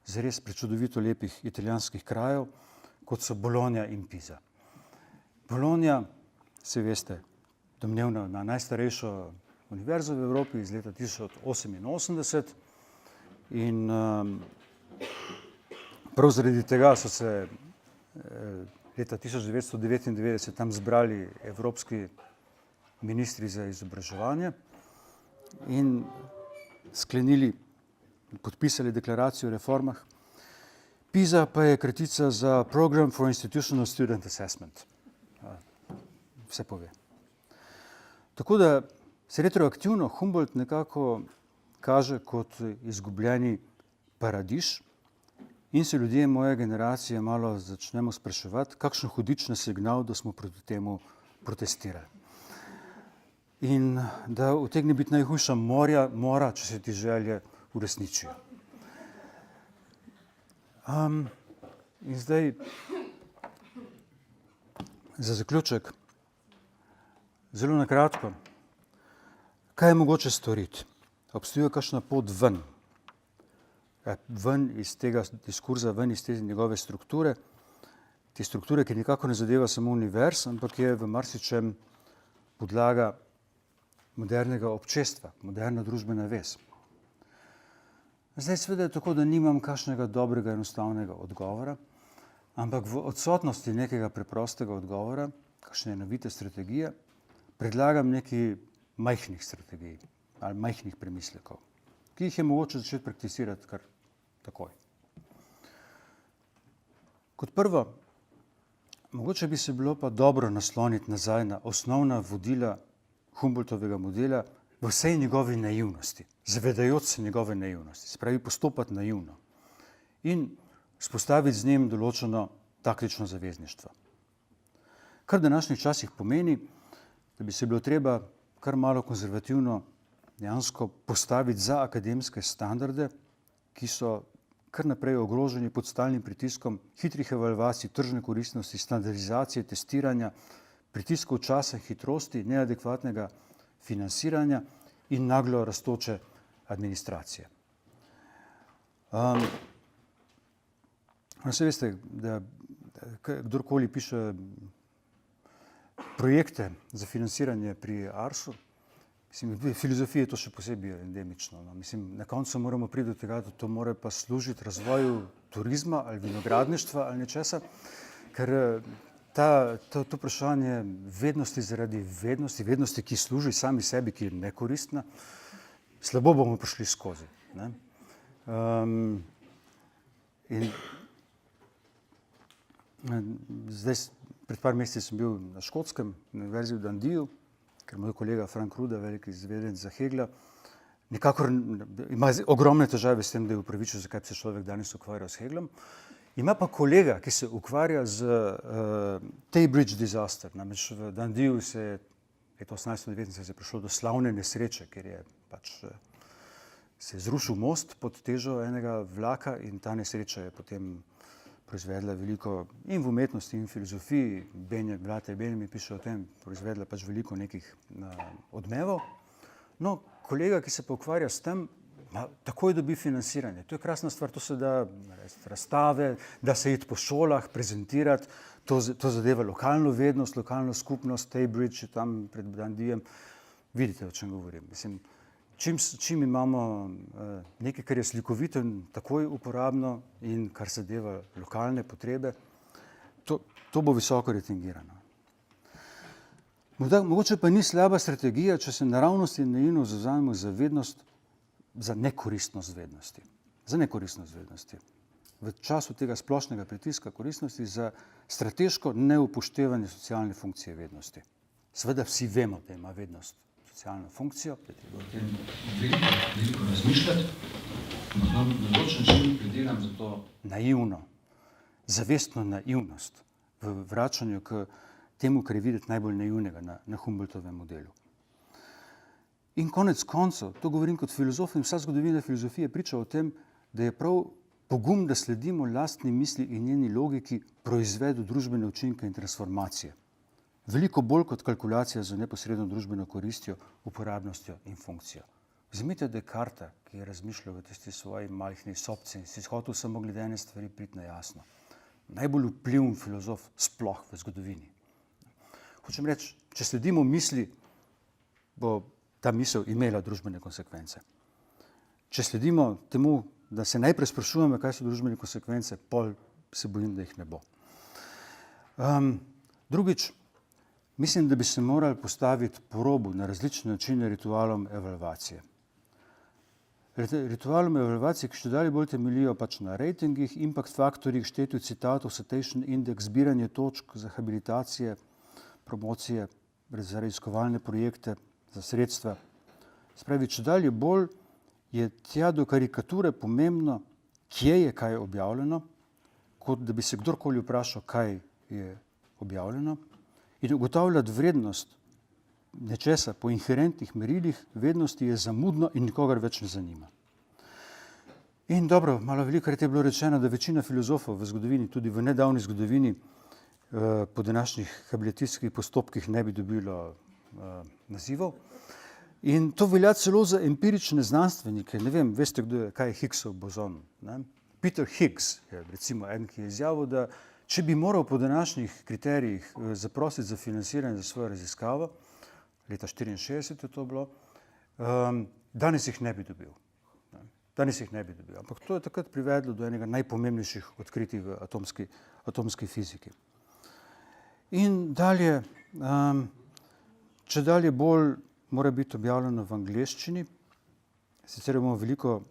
zares prečudovito lepih italijanskih krajev, kot so Bologna in Pisa. Bologna, se veste, domnevno na najstarejšo univerzo v Evropi iz leta 1088 in prav zaradi tega so se leta 1999 tam zbrali evropski ministri za izobraževanje in podpisali deklaracijo o reformah. PISA pa je kratica za Program for Institutional Student Assessment. Vse pove. Tako da se retroaktivno Humboldt nekako kaže kot izgubljeni paradiž in se ljudje moje generacije malo začnemo spraševati, kakšen hudič nas je gnal, da smo proti temu protestirali. In da utegne biti najhujša mora, če se ti želje uresničijo. In zdaj, za zaključek, zelo na kratko, kaj je mogoče storiti? Obstaja kakšna pot ven iz tega diskurza, ven iz te njegove strukture, te strukture, ki nikako ne zadeva samo univerz, ampak je v marsičem podlaga modernega občestva, moderna družbena vez. Zdaj seveda je tako, da nimam kakšnega dobrega enostavnega odgovora, ampak v odsotnosti nekega preprostega odgovora, kakšne enovite strategije, predlagam nekaj majhnih strategij ali majhnih premislekov, ki jih je mogoče začeti prakticirati kar takoj. Kot prvo, mogoče bi se bilo pa dobro nasloniti nazaj na osnovna vodila Humboldtovega modela v vsej njegovi naivnosti, zavedajoč se njegove naivnosti, se pravi postopati naivno in vzpostaviti z njim določeno taktično zavezništvo. Kar v današnjih časih pomeni, da bi se bilo treba kar malo konzervativno dejansko postaviti za akademske standarde, ki so kar naprej ogroženi pod stalnim pritiskom hitrih evalvacij, tržne koristnosti, standardizacije, testiranja, pritiskov časa, hitrosti, neadekvatnega financiranja in naglo rastoče administracije. Vse veste, da kdorkoli piše projekte za financiranje pri Arsu, v filozofiji je to še posebej endemično. Na koncu moramo priti do tega, da to mora pa služiti razvoju turizma ali vinogradništva ali nečesa, ker to vprašanje vednosti zaradi vednosti, ki služi sami sebi, ki je nekoristna, slabo bomo prišli skozi. Zdaj, pred par meseci sem bil na Škotskem, na univerzi v Dundee, ker moj kolega Frank Ruda, veliki izvedenec za Hegla, nekakor ima ogromne težave s tem, da je upravičil, zakaj bi se človek danes ukvarjal s Heglom. Ima pa kolega, ki se ukvarja z Tay Bridge disaster. Namreč v Dundeeju se je leta 1879 prišlo do slavne nesreče, ker je se je zrušil most pod težo enega vlaka in ta nesreča je potem proizvedla veliko in v umetnosti in v filozofiji, Vlater Benjamin piše o tem, proizvedla pač veliko nekih odmevov. No, kolega, ki se pa ukvarja s tem, takoj dobi financiranje. To je krasna stvar, to se da razstave, da se iti po šolah, prezentirati, to zadeva lokalno vednost, lokalno skupnost, Tay Bridge tam pred Dundeejem. Vidite, o čem govorim. Mislim, čim imamo nekaj, kar je slikovito in takoj uporabno in kar zadeva lokalne potrebe, to bo visoko retingirano. Mogoče pa ni slaba strategija, če se naravnost in naivno zavzamemo za vednost, za nekoristnost vednosti. Za nekoristnost vednosti. V času tega splošnega pritiska koristnosti za strateško neupoštevanje socialne funkcije vednosti. Seveda vsi vemo, da ima vednost socialno funkcijo, da je treba o tem veliko razmišljati, na določen način plediram za to naivno, zavestno naivnost v vračanju k temu, kar je videti najbolj naivnega na Humboldtovem modelu. In konec koncev, to govorim kot filozof in vsa zgodovina filozofije priča o tem, da je prav pogum, da sledimo lastni misli in njeni logiki proizvedu družbene učinke in transformacije. Veliko bolj kot kalkulacija za neposredno družbeno koristjo, uporabnostjo in funkcijo. Vzemite Descartesa, ki je razmišljal v tisti svoji majhni sobci in si hotel samo glede ene stvari priti na jasno. Najbolj vpliven filozof sploh v zgodovini. Hočem reči, če sledimo misli, bo ta misel imela družbene konsekvence. Če sledimo temu, da se najprej sprašujemo, kaj so družbene konsekvence, pol se bojim, da jih ne bo. Drugič, mislim, da bi se morali postaviti po robu na različne načine ritualom evalvacije. Ritualom evalvacije, ki še dalje bolj temeljijo pač na rejtingih, impact faktorjih, štetju citatov, citation index, zbiranje točk za habilitacije, promocije, za raziskovalne projekte, za sredstva. Spravi, če dalje bolj je tja do karikature pomembno, kje je kaj objavljeno, kot da bi se kdorkoli vprašal, kaj je objavljeno, in ugotavljati vrednost nečesa po inherentnih merilih vednosti je zamudno in nikogar več ne zanima. In dobro, malo velikokrat je bilo rečeno, da večina filozofov v zgodovini, tudi v nedavni zgodovini, po današnjih habilitacijskih postopkih ne bi dobilo nazivov. In to velja celo za empirične znanstvenike. Ne vem, veste, kaj je Higgsov bozon? Ne? Peter Higgs je recimo eden, ki je izjavil, da če bi moral po današnjih kriterijih zaprositi za financiranje za svojo raziskavo, leta 1964 je to bilo, danes jih ne bi dobil. Ampak to je takrat privedlo do enega najpomembnejših odkritij v atomski fiziki. In dalje, če dalje bolj mora biti objavljeno v angleščini, sicer bomo veliko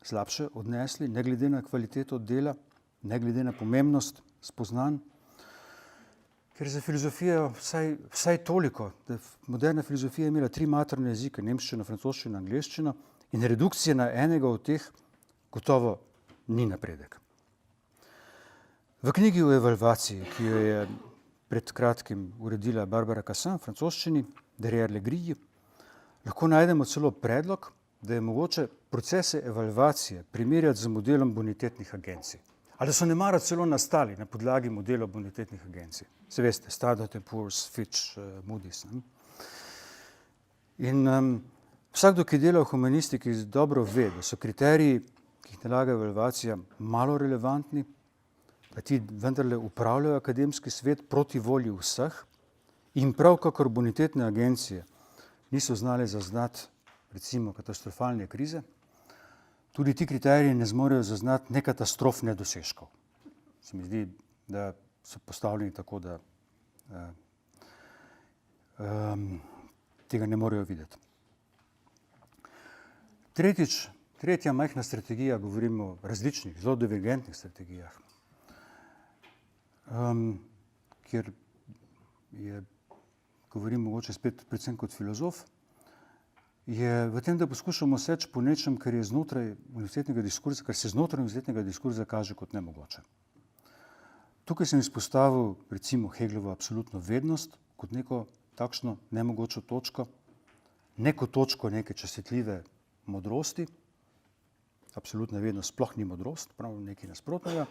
slabše odnesli, ne glede na kvaliteto dela, ne glede na pomembnost spoznanj, ker za filozofijo vsaj toliko, da moderna filozofija je imela 3 materne jezike, nemščino, francoščino in angleščino, in redukcija na enega od teh gotovo ni napredek. V knjigi o evalvaciji, ki jo je pred kratkim uredila Barbara Cassin v francoščini, Derrière les grilles, lahko najdemo celo predlog, da je mogoče procese evalvacije primerjati z modelom bonitetnih agencij. Ali so nemara celo nastali na podlagi modela bonitetnih agencij. Se veste, Standard & Poor's, Fitch, Moody's. Ne? In vsakdo, ki dela v humanistiki, dobro ve, da so kriteriji, ki jih nalaga evalvacija, malo relevantni, da ti vendarle upravljajo akademski svet proti volji vseh in prav kakor bonitetne agencije niso znali zaznati recimo katastrofalne krize, tudi ti kriteriji ne zmorejo zaznati nekatastrofne dosežkov. Se mi zdi, da so postavljeni tako, da tega ne morejo videti. Tretja majhna strategija, govorimo o različnih, zelo divergentnih strategijah, kjer govorim mogoče spet predvsem kot filozof, je v tem, da poskušamo seči po nečem, kar je znotraj univerzitetnega diskurza, kar se znotraj univerzitetnega diskurza kaže kot nemogoče. Tukaj sem izpostavil recimo Hegelovo absolutno vednost kot neko takšno nemogočo točko, neko točko neke častitljive modrosti, absolutna vednost sploh ni modrost, prav nekaj nasprotnega,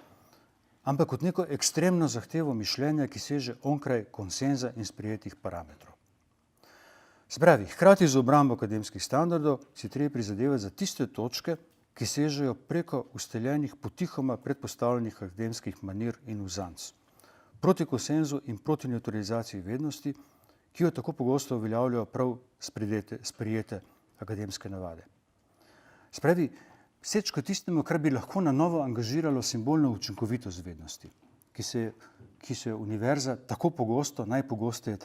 ampak kot neko ekstremno zahtevo mišljenja, ki seže onkraj konsenza in sprejetih parametrov. Se pravi, hkrati z obrambo akademskih standardov si treba prizadevati za tiste točke, ki sežejo preko ustaljenih potihoma predpostavljenih akademskih manir in uzanc, proti konsenzu in proti neutralizaciji vednosti, ki jo tako pogosto uveljavljajo prav sprejete akademske navade. Se pravi, seč k tistemu, kar bi lahko na novo angažiralo simbolno učinkovitost vednosti, ki se univerza tako pogosto, najpogosteje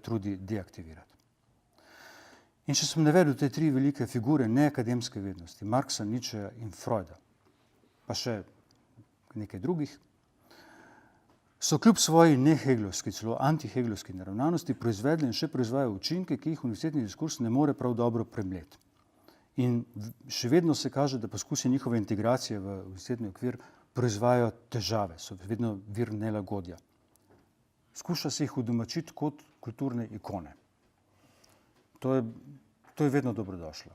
trudi deaktivirati. In če sem navedel te 3 velike figure neakademske vednosti, Marxa, Nietzscheja in Freuda, pa še nekaj drugih, so kljub svoji nehegelovski, celo antihegelovski naravnanosti proizvedli in še proizvajajo učinke, ki jih univerzitetni diskurs ne more prav dobro premleti. In še vedno se kaže, da poskusi njihove integracije v univerzitetni okvir proizvajajo težave, so vedno vir nelagodja. Skuša se jih udomačiti kot kulturne ikone. To je vedno dobrodošlo.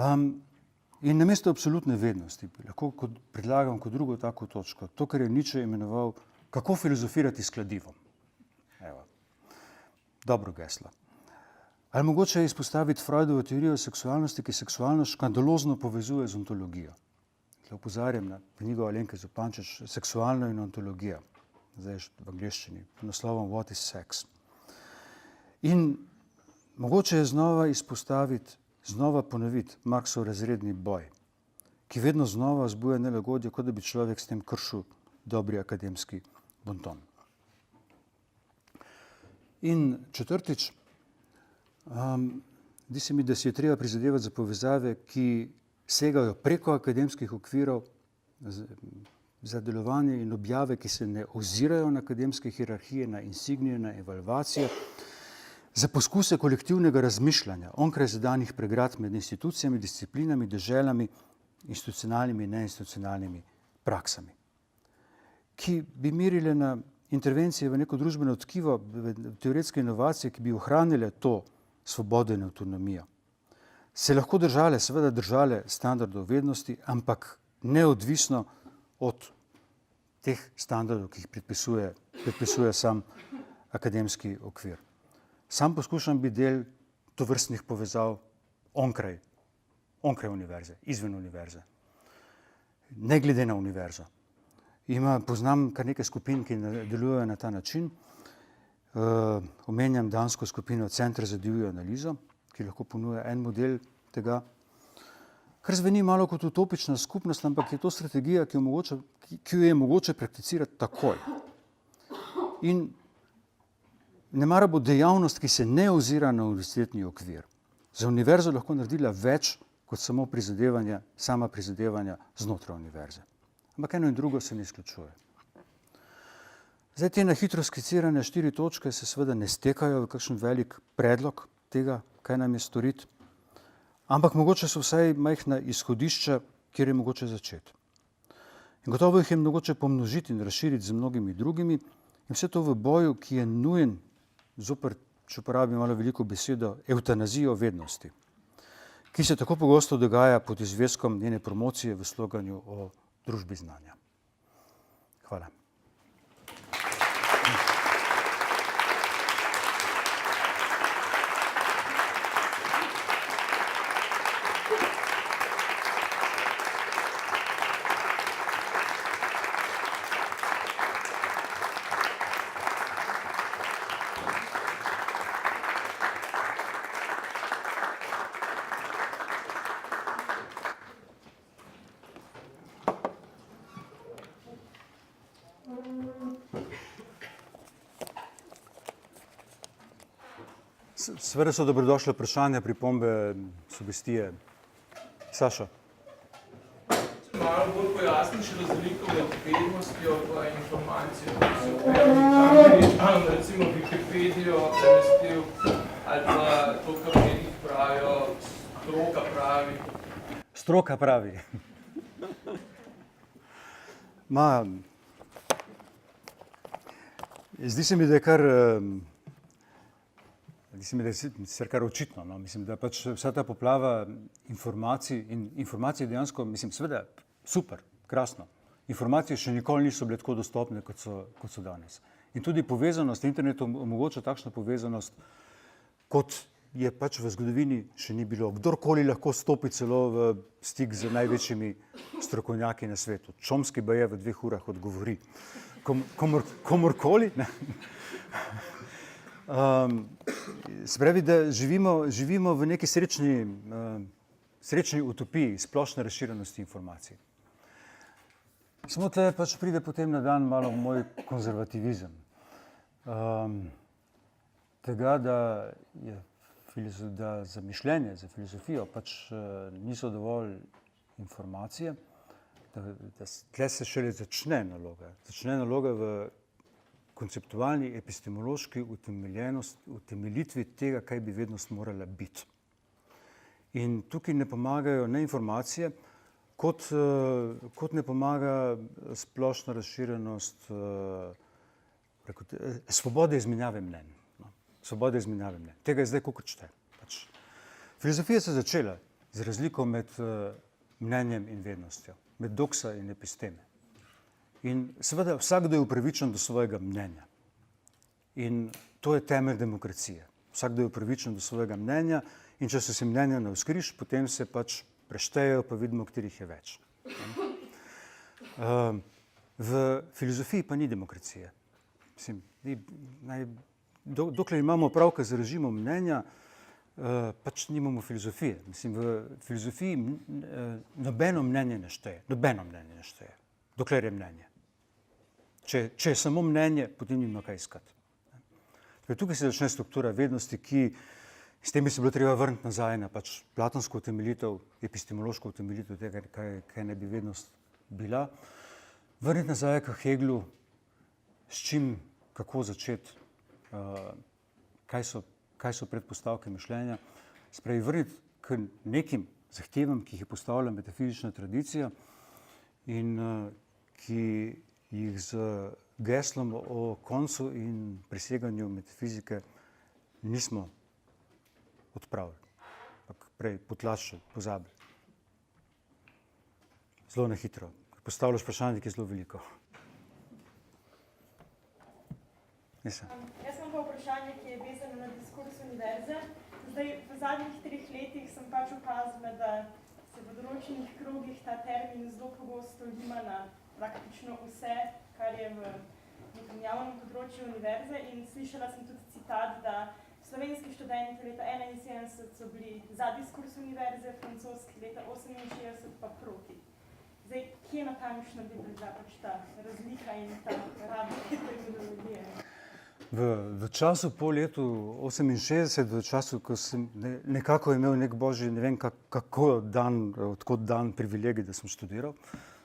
In namesto absolutne vednosti lahko predlagam kot drugo tako točko, to, kar je Nietzsche imenoval, kako filozofirati s kladivom. Evo, dobro geslo. Ali mogoče je izpostaviti Freudovo teorijo seksualnosti, ki seksualnost škandalozno povezuje z ontologijo. Opozarjam na knjigo Alenke Zupančič, Seksualno in ontologija, zdaj v angleščini, pod naslovom What is sex? In mogoče je znova izpostaviti, znova ponoviti Marxov razredni boj, ki vedno znova vzbuja nelagodje, kot da bi človek s tem kršil dobri akademski bonton. In četrtič, zdi se mi, da si je treba prizadevati za povezave, ki segajo preko akademskih okvirov, za delovanje in objave, ki se ne ozirajo na akademske hierarhije, na insignije, na evalvacije, za poskuse kolektivnega razmišljanja onkraj zadanih pregrad med institucijami, disciplinami, deželami, institucionalnimi in neinstitucionalnimi praksami, ki bi merile na intervencije v neko družbeno tkivo, v teoretske inovacije, ki bi ohranile to svobodo in avtonomijo. Se lahko seveda držale standardov vednosti, ampak neodvisno od teh standardov, ki jih predpisuje sam akademski okvir. Sam poskušam biti del tovrstnih povezav onkraj univerze, izven univerze, ne glede na univerzo. Poznam kar nekaj skupin, ki delujejo na ta način. omenjam dansko skupino Center za divjo analizo, ki lahko ponuja en model tega, kar zveni malo kot utopična skupnost, ampak je to strategija, ki jo je mogoče prakticirati takoj. In ne mara bo dejavnost, ki se ne ozira na univerzitetni okvir. Za univerzo lahko naredila več kot samo sama prizadevanja znotraj univerze. Ampak eno in drugo se ne izključuje. Zdaj, te na hitro skicirane 4 točke se seveda ne stekajo v kakšen velik predlog tega, kaj nam je storiti, ampak mogoče so vsaj majhna izhodišča, kjer je mogoče začeti. In gotovo jih je mogoče pomnožiti in razširiti z mnogimi drugimi in vse to v boju, ki je nujen zoper, če uporabim malo veliko besedo, evtanazijo vednosti, ki se tako pogosto dogaja pod izveskom njene promocije v sloganju o družbi znanja. Hvala. Seveda so dobrodošle vprašanja, pripombe, sugestije. Saša. Malo bolj pojasniš razliko med vednostjo in informacijo, ki se upravlja, recimo Wikipedijo, namestil, ali pa to, kar mediji pravijo, stroka pravi. Stroka pravi. Zdi se mi, da je kar očitno. No? Mislim, da pač vsa ta poplava informacij in informacije dejansko, mislim, seveda super, krasno. Informacije še nikoli niso bile tako dostopne, kot so danes. In tudi povezanost, internet omogoča takšno povezanost, kot je pač v zgodovini še ni bilo. Kdorkoli lahko stopi celo v stik z največjimi strokovnjaki na svetu. Chomsky baje v 2 urah odgovori. Komorkoli, ne? Se pravi, da živimo v neki srečni utopiji splošne razširjenosti informacij. Samo tle pač pride potem na dan malo moj konzervativizem. Tega, da za mišljenje, za filozofijo pač niso dovolj informacije, da tle se šele začne naloga. Začne naloga v konceptualni, epistemološki utemeljitvi tega, kaj bi vednost morala biti. In tukaj ne pomagajo ne informacije, kot ne pomaga splošna razširjenost svobode izmenjave mnenj. No? Svobode izmenjave mnenj. Tega je zdaj koliko čte. Pač. Filozofija se začela z razliko med mnenjem in vednostjo, med doksa in episteme. In seveda vsakdo je upravičen do svojega mnenja. In to je temelj demokracije. Vsakdo je upravičen do svojega mnenja in če so si mnenja navzkriž, potem se pač preštejejo, pa vidimo, katerih je več. V filozofiji pa ni demokracije. Mislim, dokler imamo opravka z režimom mnenja, pač nimamo filozofije. Mislim, v filozofiji nobeno mnenje ne šteje. Nobeno mnenje ne šteje. Dokler je mnenje. Če je samo mnenje, potem nima kaj iskati. Tukaj se začne struktura vednosti, ki s tem bi se bilo treba vrniti nazaj na pač platonsko utemeljitev, epistemološko utemeljitev tega, kaj ne bi vednost bila. Vrniti nazaj k Hegelu, s čim, kako začeti, kaj so predpostavke mišljenja. Spravi vrniti k nekim zahtevam, ki jih je postavila metafizična tradicija in ki jih z geslom o koncu in preseganju metafizike nismo odpravili, ampak prej potlačili, pozabili. Zelo na hitro. Postavljaš vprašanje, ki je zelo veliko. Jaz imam pa vprašanje, ki je vezano na diskurs univerze. Zdaj, v zadnjih 3 letih sem pač opazila, da se v določenih krogih ta termin zelo pogosto ima na praktično vse, kar je v na javnem področju univerze in slišala sem tudi citat, da slovenski študenti leta 1971 so bili za diskurs univerze, francoski leta 1968 pa proti. Zdaj, kje natančno bi bila pač ta razlika in ta raba terminologije? V času po letu 68, v času, ko sem nekako imel nek božji, ne vem kako dan, odkot dan privilegij, da sem študiral,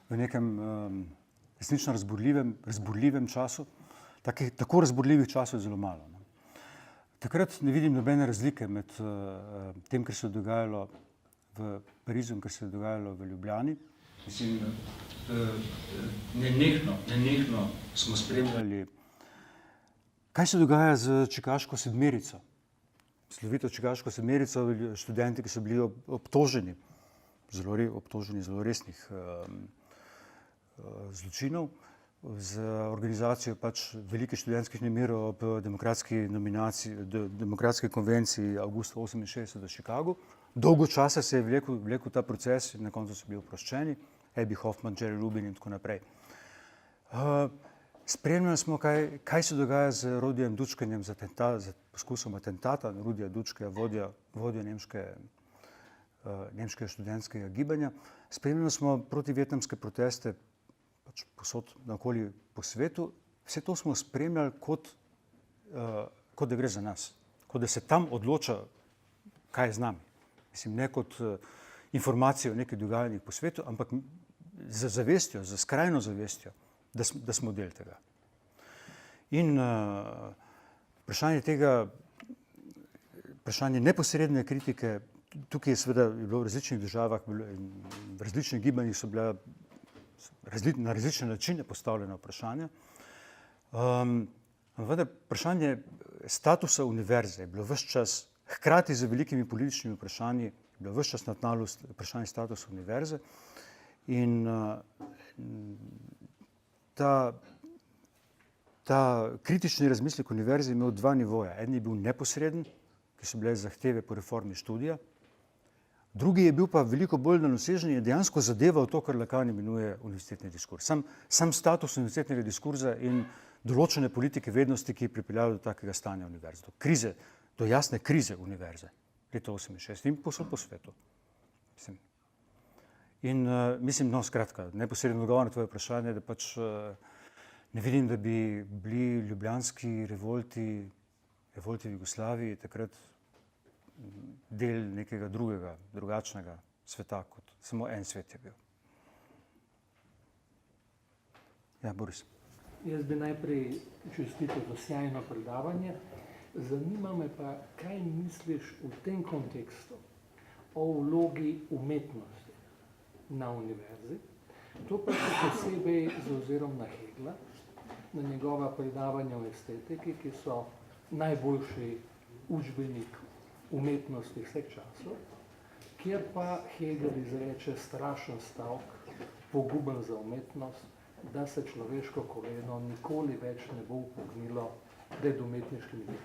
v nekem resnično razburljivem času, tako razburljivih časov je zelo malo. Takrat ne vidim nobene razlike med tem, kar se je dogajalo v Parizu in kar se je dogajalo v Ljubljani. Mislim, nenehno smo spremljali, kaj se dogaja z čikaško sedmerico. Slovito čikaško sedmerico, študenti, ki so bili obtoženi zelo resnih zločinov, z organizacijo pač velikih študentskih nemirov ob demokratski konvenciji avgusta 68 v Chicagu. Dolgo časa se je vlekel ta proces in na koncu so bili oproščeni, Abby Hoffman, Jerry Rubin in tako naprej. Spremljali smo, kaj se dogaja z Rudijem Dutschkejem z poskusom atentata. Rudija Dutschke, vodja nemškega študentskega gibanja. Spremljali smo protivietnamske proteste pač posod naokoli po svetu. Vse to smo spremljali kot da gre za nas. Kot da se tam odloča, kaj je z nami. Mislim, ne kot informacijo o nekaj dogajanjih po svetu, ampak z zavestjo, z skrajno zavestjo, da smo del tega. In vprašanje neposredne kritike, tukaj je seveda bilo v različnih državah, v različnih gibanjih so bila na različne načine postavljena vprašanja. Vendar vprašanje statusa univerze je bilo ves čas, hkrati z velikimi političnimi vprašanji, je bilo ves čas na tnalu vprašanje statusa univerze. In ta kritični razmislek univerze je imel dva nivoja. En je bil neposreden, ki so bile zahteve po reformi študija. Drugi je bil pa veliko bolj daljnosežen in je dejansko zadeval to, kar Lacan imenuje univerzitetni diskurs. Sam status univerzitetnega diskurza in določene politike vednosti, ki je pripeljalo do takega stanja univerze. Do jasne krize univerze leta 1968 in posod po svetu. Mislim, skratka, neposredno odgovor na tvoje vprašanje, da pač ne vidim, da bi bili ljubljanski revolti v Jugoslaviji takrat del nekega drugačnega sveta, kot samo en svet je bil. Ja, Boris. Jaz bi najprej čestital za sjajno predavanje. Zanima me pa, kaj misliš v tem kontekstu o vlogi umetnosti na univerzi. To pa še posebej z ozirom na Hegla, na njegova predavanja o estetiki, ki so najboljši učbenik umetnosti vseh časov, kjer pa Hegel izreče strašen stavek, poguben za umetnost, da se človeško koleno nikoli več ne bo upognilo pred umetniškimi deli.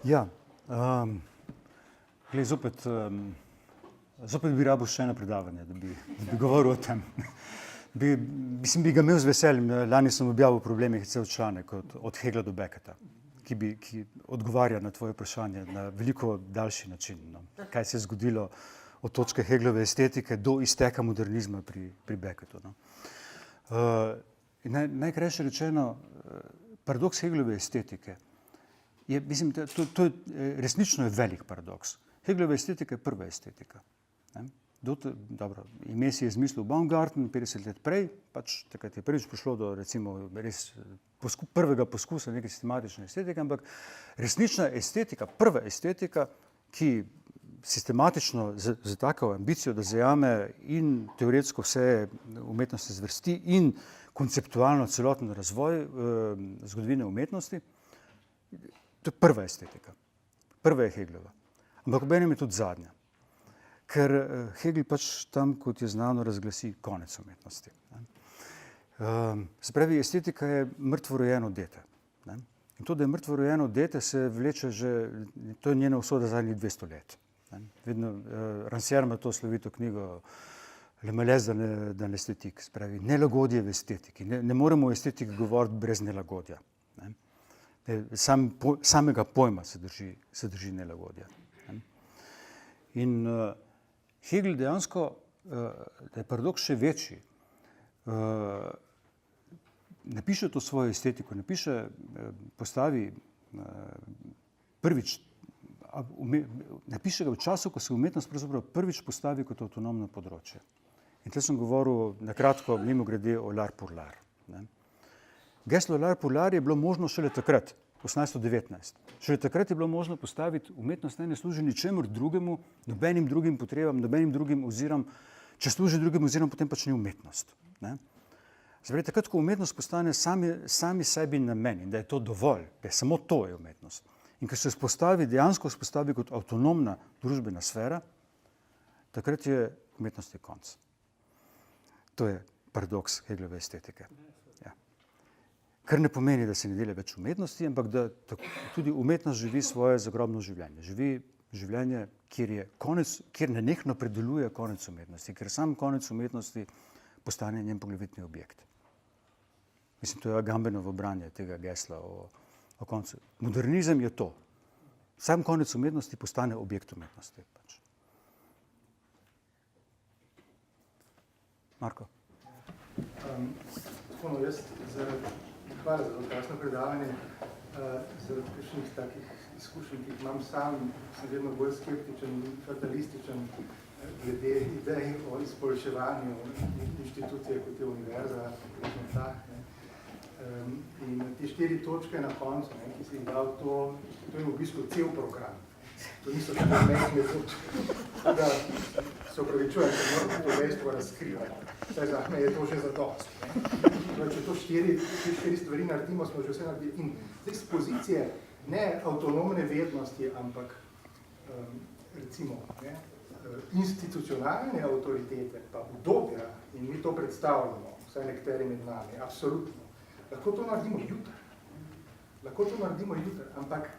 Ja, zopet bi rabil še eno predavanje, da bi govoril o tem. Bi ga imel z veseljem. Lani sem objavil v Problemih cel članek od Hegla do Becketa, ki odgovarja na tvoje vprašanje na veliko daljši način. Kaj se je zgodilo od točke Heglove estetike do izteka modernizma pri Becketu. Najkrajše rečeno, paradoks Heglove estetike je, mislim, to je resnično velik paradoks. Heglova estetika je prva estetika. Dobro, ime si je izmislil Baumgarten 50 let prej, pač takrat je prvič prišlo do recimo res prvega poskusa neke sistematične estetike, ampak resnična estetika, prva estetika, ki sistematično z tako ambicijo, da zajame in teoretsko vse umetnostne zvrsti in konceptualno celoten razvoj zgodovine umetnosti, to je prva estetika. Prva je Heglova. Ampak obenem je tudi zadnja. Ker Hegel pač tam, kot je znano, razglasi konec umetnosti. Se pravi, estetika je mrtvorojeno dete. In to, da je mrtvorojeno dete, se vleče že, to je njena usoda zadnjih 200 let. Vedno, Rancière ima to slovito knjigo le malez dan estetik, spravi nelagodje v estetiki. Ne moremo o estetiki govoriti brez nelagodja. Samega pojma se drži nelagodja. In Hegel dejansko, da je paradoks še večji, napiše to svojo estetiko, postavi prvič, napiše ga v času, ko se umetnost pravzaprav prvič postavi kot avtonomno področje. In tukaj sem govoril nakratko, mimogrede, o l'art pour l'art. Geslo l'art pour l'art je bilo možno šele takrat, 1819. Šele takrat je bilo možno postaviti umetnost ne služi ničemur drugemu, nobenim drugim potrebam, nobenim drugim oziram. Če služi drugim oziram, potem pač ni umetnost. Zdaj, takrat, ko umetnost postane sami sebi namen in da je to dovolj, da je samo to je umetnost. In ko se dejansko vzpostavi kot avtonomna družbena sfera, takrat je umetnosti konc. To je paradoks Hegelove estetike. Ja. Kar ne pomeni, da se ne dela več umetnosti, ampak da tudi umetnost živi svoje zagrobno življenje. Živi življenje, kjer nenehno predeluje konec umetnosti, ker sam konec umetnosti postane njen poglavitni objekt. Mislim, to je Agambenovo branje tega gesla o koncu. Modernizem je to. Sam konec umetnosti postane objekt umetnosti. Pač. Marko. Hvala za krasno predavanje. Zaradi kakšnih takih izkušenj, ki jih imam sam, sem vedno bolj skeptičen in fatalističen glede idej o izboljševanju inštitucije, kot je univerza, in te 4 točke na koncu, ki si jih dal, to je v bistvu cel program. To niso še mehne točke. Da se opravičujem, ker moram to dejstvo razkrivati. Vsaj za me je to že zadost. Če to 4 stvari naredimo, smo že vse naredili. In zdaj z pozicije ne avtonomne vednosti, ampak recimo institucionalne avtoritete, pa udobja, in mi to predstavljamo, vsaj nekateri med nami, absolutno. Lahko to naredimo jutri. Ampak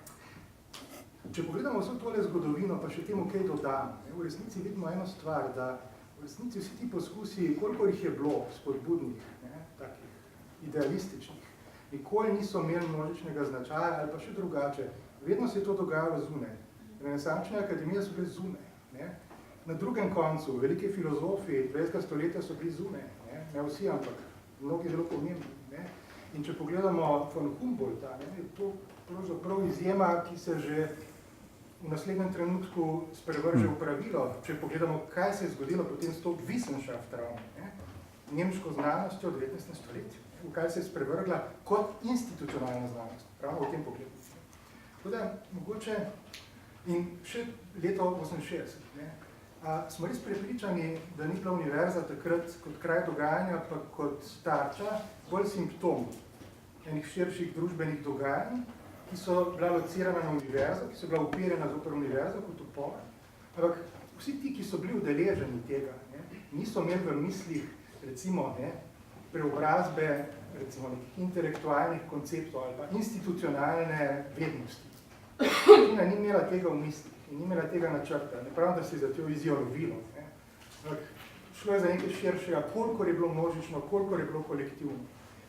če pogledamo vso tole zgodovino, pa še temu kaj dodamo, v resnici vidimo eno stvar, da v resnici vsi ti poskusi, koliko jih je bilo spodbudnih, takih idealističnih, nikoli niso imeli množičnega značaja ali pa še drugače. Vedno se je to dogajalo zunaj. Renesančne akademije so bile zunaj. Na drugem koncu, velike filozofi 20. stoletja so bili zunaj. Ne vsi, ampak mnogi zelo pomembni. In če pogledamo von Humboldta, je to pravzaprav izjema, ki se že v naslednjem trenutku sprevrže v pravilo. Če pogledamo, kaj se je zgodilo potem s to Wissenschaft ravno, nemško znanostjo v 19. stoletju, v kaj se je sprevrgla kot institucionalna znanost, ravno v tem pogledu. Tako da, mogoče, in še leto 68, smo res prepričani, da ni bila univerza takrat kot kraj dogajanja, pa kot tarča, bolj simptom enih širših družbenih dogajanj, ki so bila locirana na univerzo, ki so bila upirjena zoper univerzo kot upor. Ampak vsi ti, ki so bili udeleženi tega, niso imeli v mislih, recimo, preobrazbe, recimo, nekih intelektualnih konceptov ali pa institucionalne vednosti. Ni imela tega v mislih in ni imela tega načrta. Ne pravim, da se je za to vizijo lovilo. Šlo je za nekaj širšega, kolikor je bilo množično, kolikor je bilo kolektivno.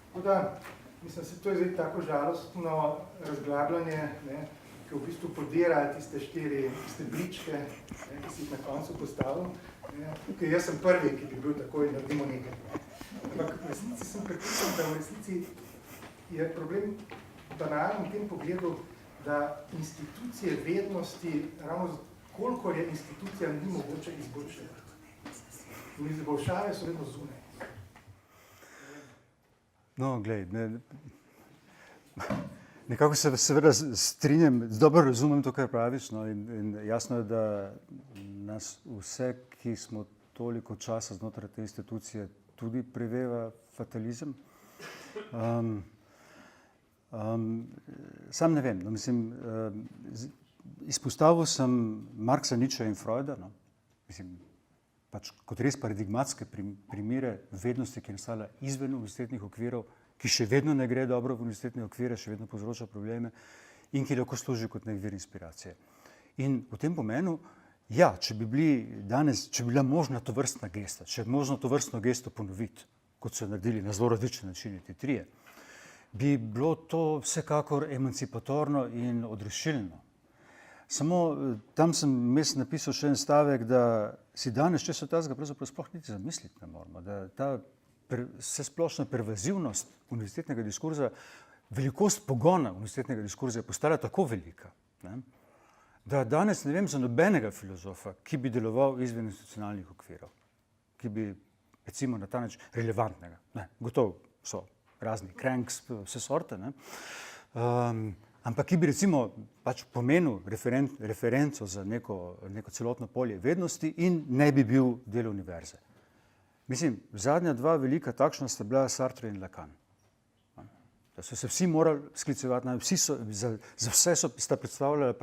Tako da, mislim, to je zdaj tako žalostno razglabljanje, ki v bistvu podira tiste 4 bličke, ki si jih na koncu postavil. Tukaj jaz sem prvi, ki bi bil tako in naredimo nekaj. Ampak v resnici sem prepričan, da v resnici je problem banalen v tem pogledu, da institucije vednosti, ravno kolikor je institucija, ni mogoče izboljšati. In izboljšave so vedno zunaj. No, glej, nekako se seveda strinjam, dobro razumem to, kar praviš, in jasno je, da nas vse, ki smo toliko časa znotraj te institucije, tudi preveva fatalizem. Sam ne vem, mislim, izpostavil sem Marxa, Nietzsche in Freuda, mislim, pač kot res paradigmatske primere vednosti, ki je nastala izven univerzitetnih okvirov, ki še vedno ne gre dobro v univerzitetne okvire, še vedno povzroča probleme in ki lahko služi kot nek vir inspiracije. In v tem pomenu ja, če bi bila možna to vrstna gesta, če je možno to vrstno gesto ponoviti, kot so naredili na zelo različne načine ti trije, bi bilo to vsekakor emancipatorno in odrešilno. Samo tam sem napisal še en stavek, da si danes česa takega pravzaprav sploh niti zamisliti ne moremo, da ta vsesplošna pervazivnost univerzitetnega diskurza, velikost pogona univerzitetnega diskurza je postala tako velika, ne, da danes ne vem za nobenega filozofa, ki bi deloval izven institucionalnih okvirov, ki bi recimo na ta način relevantnega, ne, gotovo so razni cranks, vse sorte, ne, ampak ki bi recimo pač pomenil referenco za neko celotno polje vednosti in ne bi bil del univerze. Mislim, zadnja dva velika takšna sta bila Sartre in Lacan. Da so se vsi morali sklicevati, vsi so, za vse sta predstavljali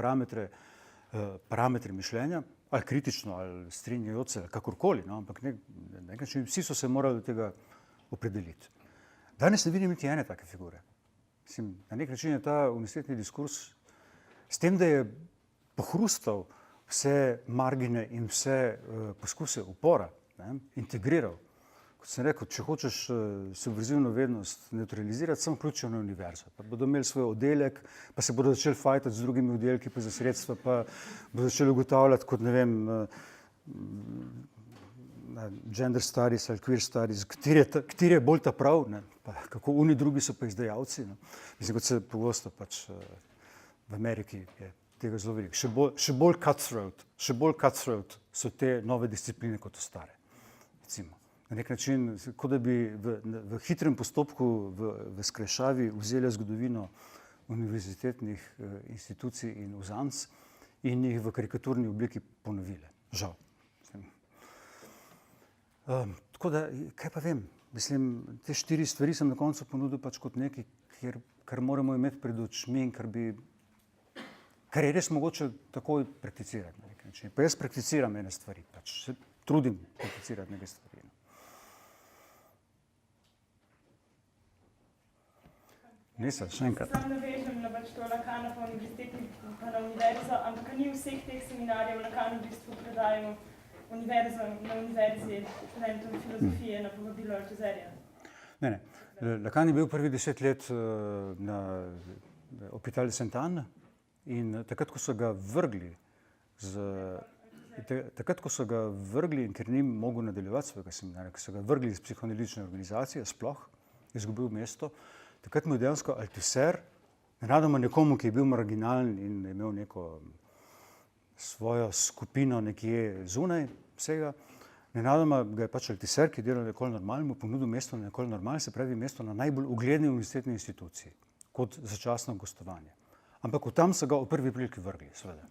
parametre mišljenja, ali kritično, ali strinjajoč se, kakorkoli, no, ampak na nek način vsi so se morali do tega opredeliti. Danes ne vidim niti ene take figure. Mislim, na nek način je ta univerzitetni diskurs s tem, da je pohrustal vse margine in vse poskuse upora, ne, integriral. Kot sem rekel, če hočeš subverzivno vednost neutralizirati, samo vključijo na univerzo. Pa bodo imeli svoj oddelek, pa se bodo začeli fajtati z drugimi oddelki, pa za sredstva, pa bodo začeli ugotavljati kot, ne vem, gender studies ali queer studies, kateri je bolj ta prav, ne, pa kako oni drugi so pa izdajalci. No. Mislim, kot se pogosto pač v Ameriki je tega zelo veliko. Še bolj cutthroat so te nove discipline kot stare. Recimo. Na nek način, kot da bi v hitrem postopku, v skrajšavi vzeli zgodovino univerzitetnih institucij in uzanc in jih v karikaturni obliki ponovile. Žal. Tako da, kaj pa vem, mislim, te 4 stvari sem na koncu ponudil pač kot nekaj, kar moramo imeti pred očmi in kar je res mogoče takoj prakticirati na nek način. Pa jaz prakticiram ene stvari, pač se trudim prakticirati neke stvari. Nisa, še enkrat. Sam navežem na pač to Lacana pa univerziteti pa na univerzo, ampak ni vseh teh seminarjev Lacan v bistvu predajal na univerzi študentom filozofije na povabilo Althuserja. Ne. Lacan je bil prvi 10 let na Hôpital de Sainte-Anne in takrat, ko so ga vrgli in ker ni mogel nadaljevati svojega seminarja, ko so ga vrgli iz psihoanalitične organizacije, sploh izgubil mesto, takrat mu je dejansko Althusser, nenadoma nekomu, ki je bil marginalen in je imel neko svojo skupino nekje zunaj vsega, nenadoma ga je pač Althusser, ki je delal na École Normale, mu ponudil mesto na École Normale, se pravi mesto na najbolj ugledni univerzitetni instituciji, kot začasno gostovanje. Ampak tam so ga v prvi priliki vrgli, seveda.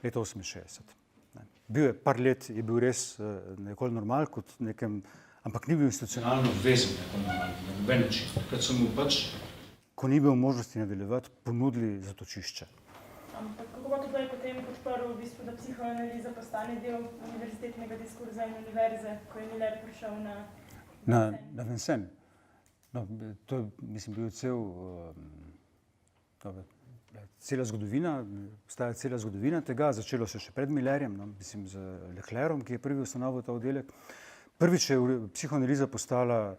Leta 68. Bil je par let, je bil res na École Normale kot nekem, ampak ni bil institucionalno obvezen na noben način. Takrat so mu pač, ko ni bil možnosti nadaljevati, ponudili zatočišče. Ampak kako pa to je potem podprl v bistvu, da psihoanaliza postane del univerzitetnega diskurza in univerze, ko je Miller prišel na Vincennes? No, to je, mislim, bil cela zgodovina, obstaja cela zgodovina tega, začelo se še pred Millerjem, no, mislim, z Leclercom, ki je prvi ustanovil ta oddelek. Prvič je psihoanaliza postala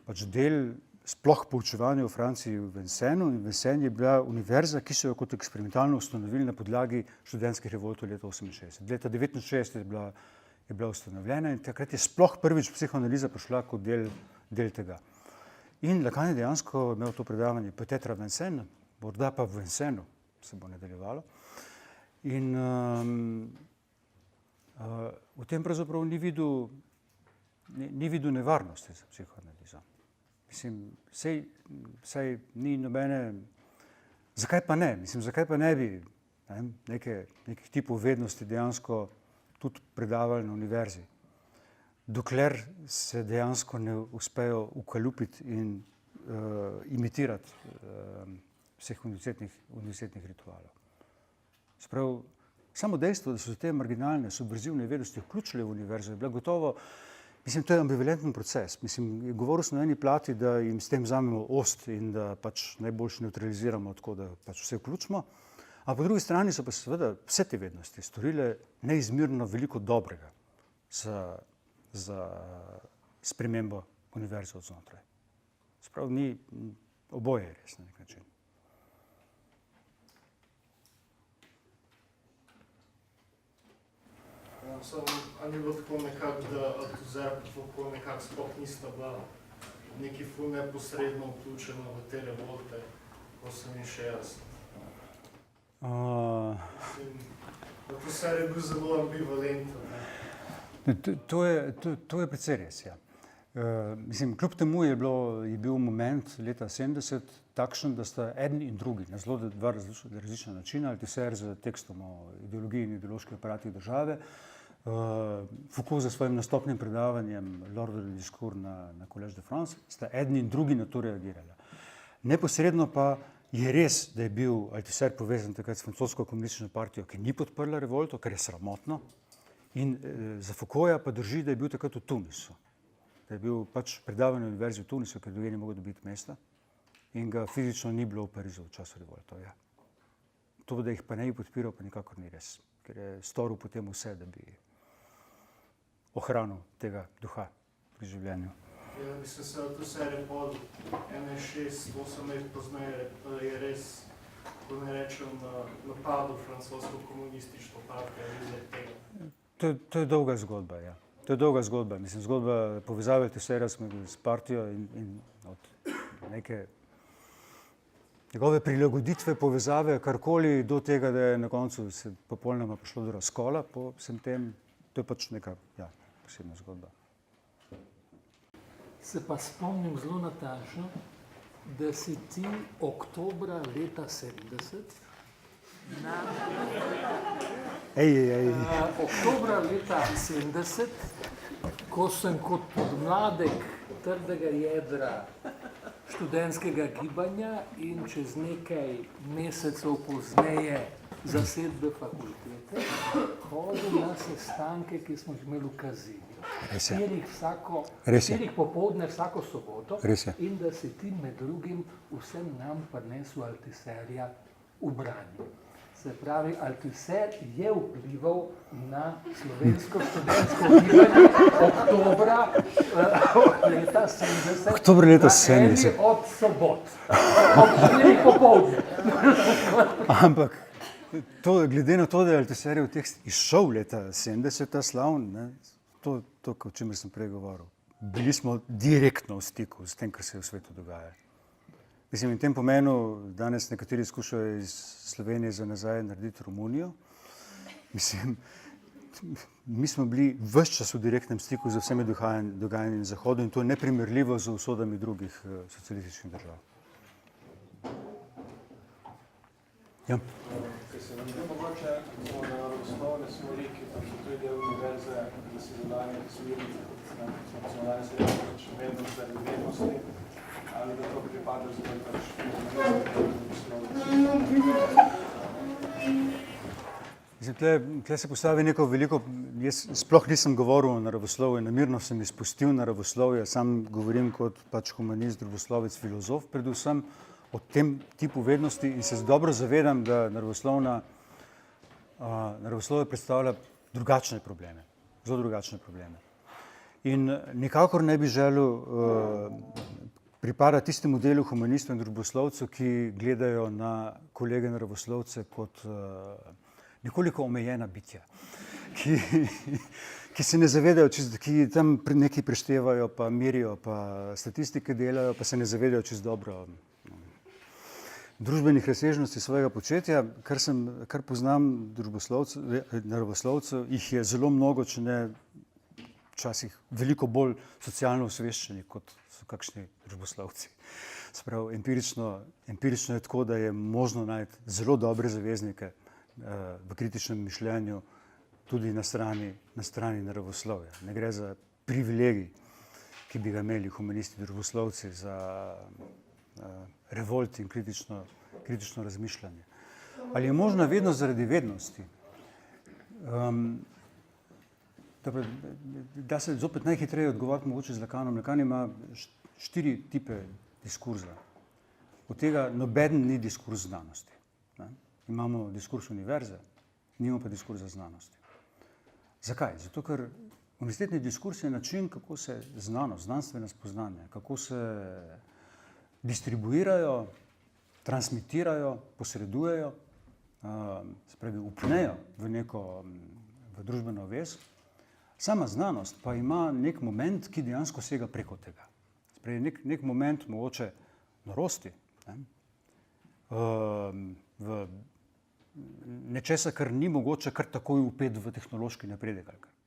pač del sploh poučevanja v Franciji v Vincennu in Vincennes je bila univerza, ki so jo kot eksperimentalno ustanovili na podlagi študentskih revoltov leta 68. Leta 69 je bila ustanovljena in takrat je sploh prvič psihoanaliza prišla kot del tega. In Lacan je dejansko imel to predavanje Peut-être à Vincennes, morda pa v Vincennu se bo nadaljevalo. In v tem pravzaprav ni videl nevarnosti za psihoanalizo. Mislim, saj ni nobene, zakaj pa ne? Mislim, zakaj pa ne bi nekih tipov vednosti dejansko tudi predavali na univerzi, dokler se dejansko ne uspejo ukalupiti in imitirati vseh univerzitetnih ritualov. Sprav, samo dejstvo, da so te marginalne, subverzivne vednosti vključile v univerzo, je bila gotovo, mislim, to je ambivalenten proces. Mislim, govoril sem na eni plati, da jim s tem vzamemo ost in da pač najboljše neutraliziramo tako, da pač vse vključimo, A po drugi strani so pa seveda vse te vednosti storile neizmerno veliko dobrega za spremembo univerze od znotraj. Sprav ni oboje res na nek način. Ali ni bilo tako nekako, da Althusser pa nekako sploh nista bila neki ful neposredno vključena v te revolte 68? Althusser je bil zelo ambivalenten. To je precej res, ja. Mislim, kljub temu je bil moment leta 70 takšen, da sta eden in drugi na zelo dva različna načina, Althusser z tekstom o ideologiji in ideoloških aparatih države, Foucault za svojim nastopnim predavanjem L'ordre du discours na Collège de France, sta eden in drugi na to reagirala. Neposredno pa je res, da je bil Althusser povezan takrat s francosko komunistično partijo, ki ni podprla revolto, kar je sramotno, in za Foucaulta pa drži, da je bil takrat v Tunisu. Da je bil pač predavan na univerzi v Tunisu, ker drugje ni mogel dobiti mesta in ga fizično ni bilo v Parizu v času revolte. Ja. To, da jih pa ne bi podpiral, pa nikakor ni res, ker je storil potem vse, da bi ohranil tega duha pri življenju. Ja, mislim se, Althusser je pod 1,6-8 let pozneje je res, ko ne rečem, napadel francosko komunistično partijo ali izred tega. To je dolga zgodba, ja. To je dolga zgodba. Mislim, zgodba povezave Althusserja s partijo in od neke njegove prilagoditve, povezave, karkoli do tega, da je na koncu se popolnoma prišlo do razkola po vsem tem, to je pač neka, ja, posebna zgodba. Se pa spomnim zelo natančno, da si ti oktobra leta 70 oktobra leta 70, ko sem kot podmladek trdega jedra študentskega gibanja in čez nekaj mesecev pozneje zasedbe fakultete, hodil na sestanke, ki smo imeli v Kazini. Štirih popoldne vsako soboto in da si ti med drugim vsem nam prinesel Althusserja v branje. Se pravi, Althusser je vplival na slovensko študentsko gibanje oktobra leta 70. Oktober leta 70. Na eni od sobot. Ob 4 popoldne. Ampak glede na to, da je Althusserjev tekst izšel leta 70, ta slavn, to, o čemer sem prej govoril. Bili smo direktno v stiku s tem, kar se v svetu dogaja. Mislim, in v tem pomenu danes nekateri skušajo iz Slovenije za nazaj narediti Romunijo. Mislim, mi smo bili ves čas v direktnem stiku z vsemi dogajanji na Zahodu in to je neprimerljivo z usodami drugih socialističnih držav. Ja. Ker se nam mogoče smo na osnovne smeri, ki pa še to je del univerze, da se zadanje civilnice, kot smo danes rekli, pač vedno zaradi vednosti, ali da to pripada zdaj pač Tle se postavi neko veliko, jaz sploh nisem govoril o naravoslovju, namerno sem izpustil naravoslovje, sam govorim kot pač humanist, družboslovec, filozof predvsem, o tem tipu vednosti in se dobro zavedam, da naravoslovje predstavlja drugačne probleme, zelo drugačne probleme. In nikakor ne bi želel pripadati tistemu delu humanistov in družboslovcev, ki gledajo na kolege naravoslovce kot nekoliko omejena bitja, ki se ne zavedajo, ki tam nekaj preštevajo, pa merijo, pa statistike delajo, pa se ne zavedajo čisto dobro družbenih razsežnosti svojega početja. Kar poznam naravoslovcev, jih je zelo mnogo, če ne včasih veliko bolj socialno osveščeni, kot so kakšni družboslovci. Sprav, empirično je tako, da je možno najti zelo dobre zaveznike v kritičnem mišljenju tudi na strani naravoslovja. Ne gre za privilegij, ki bi ga imeli humanisti, družboslovci, za revolt in kritično razmišljanje. Ali je možna vednost zaradi vednosti? Da se zopet najhitreje odgovoriti mogoče z Lakanom. Lakan ima 4 tipe diskurza. Od tega nobeden ni diskurs znanosti. imamo diskurs univerze, nimamo pa diskurza znanosti. Zakaj? Zato, ker univerzitetni diskurs je način, kako se znanost, znanstvene spoznanja, kako se distribuirajo, transmitirajo, posredujejo, se pravi, upnejo v družbeno vez. Sama znanost pa ima nek moment, ki dejansko sega preko tega. Se pravi, nek moment mogoče norosti, v nečesa, kar ni mogoče kar takoj upeti v tehnološki napredek ali kar.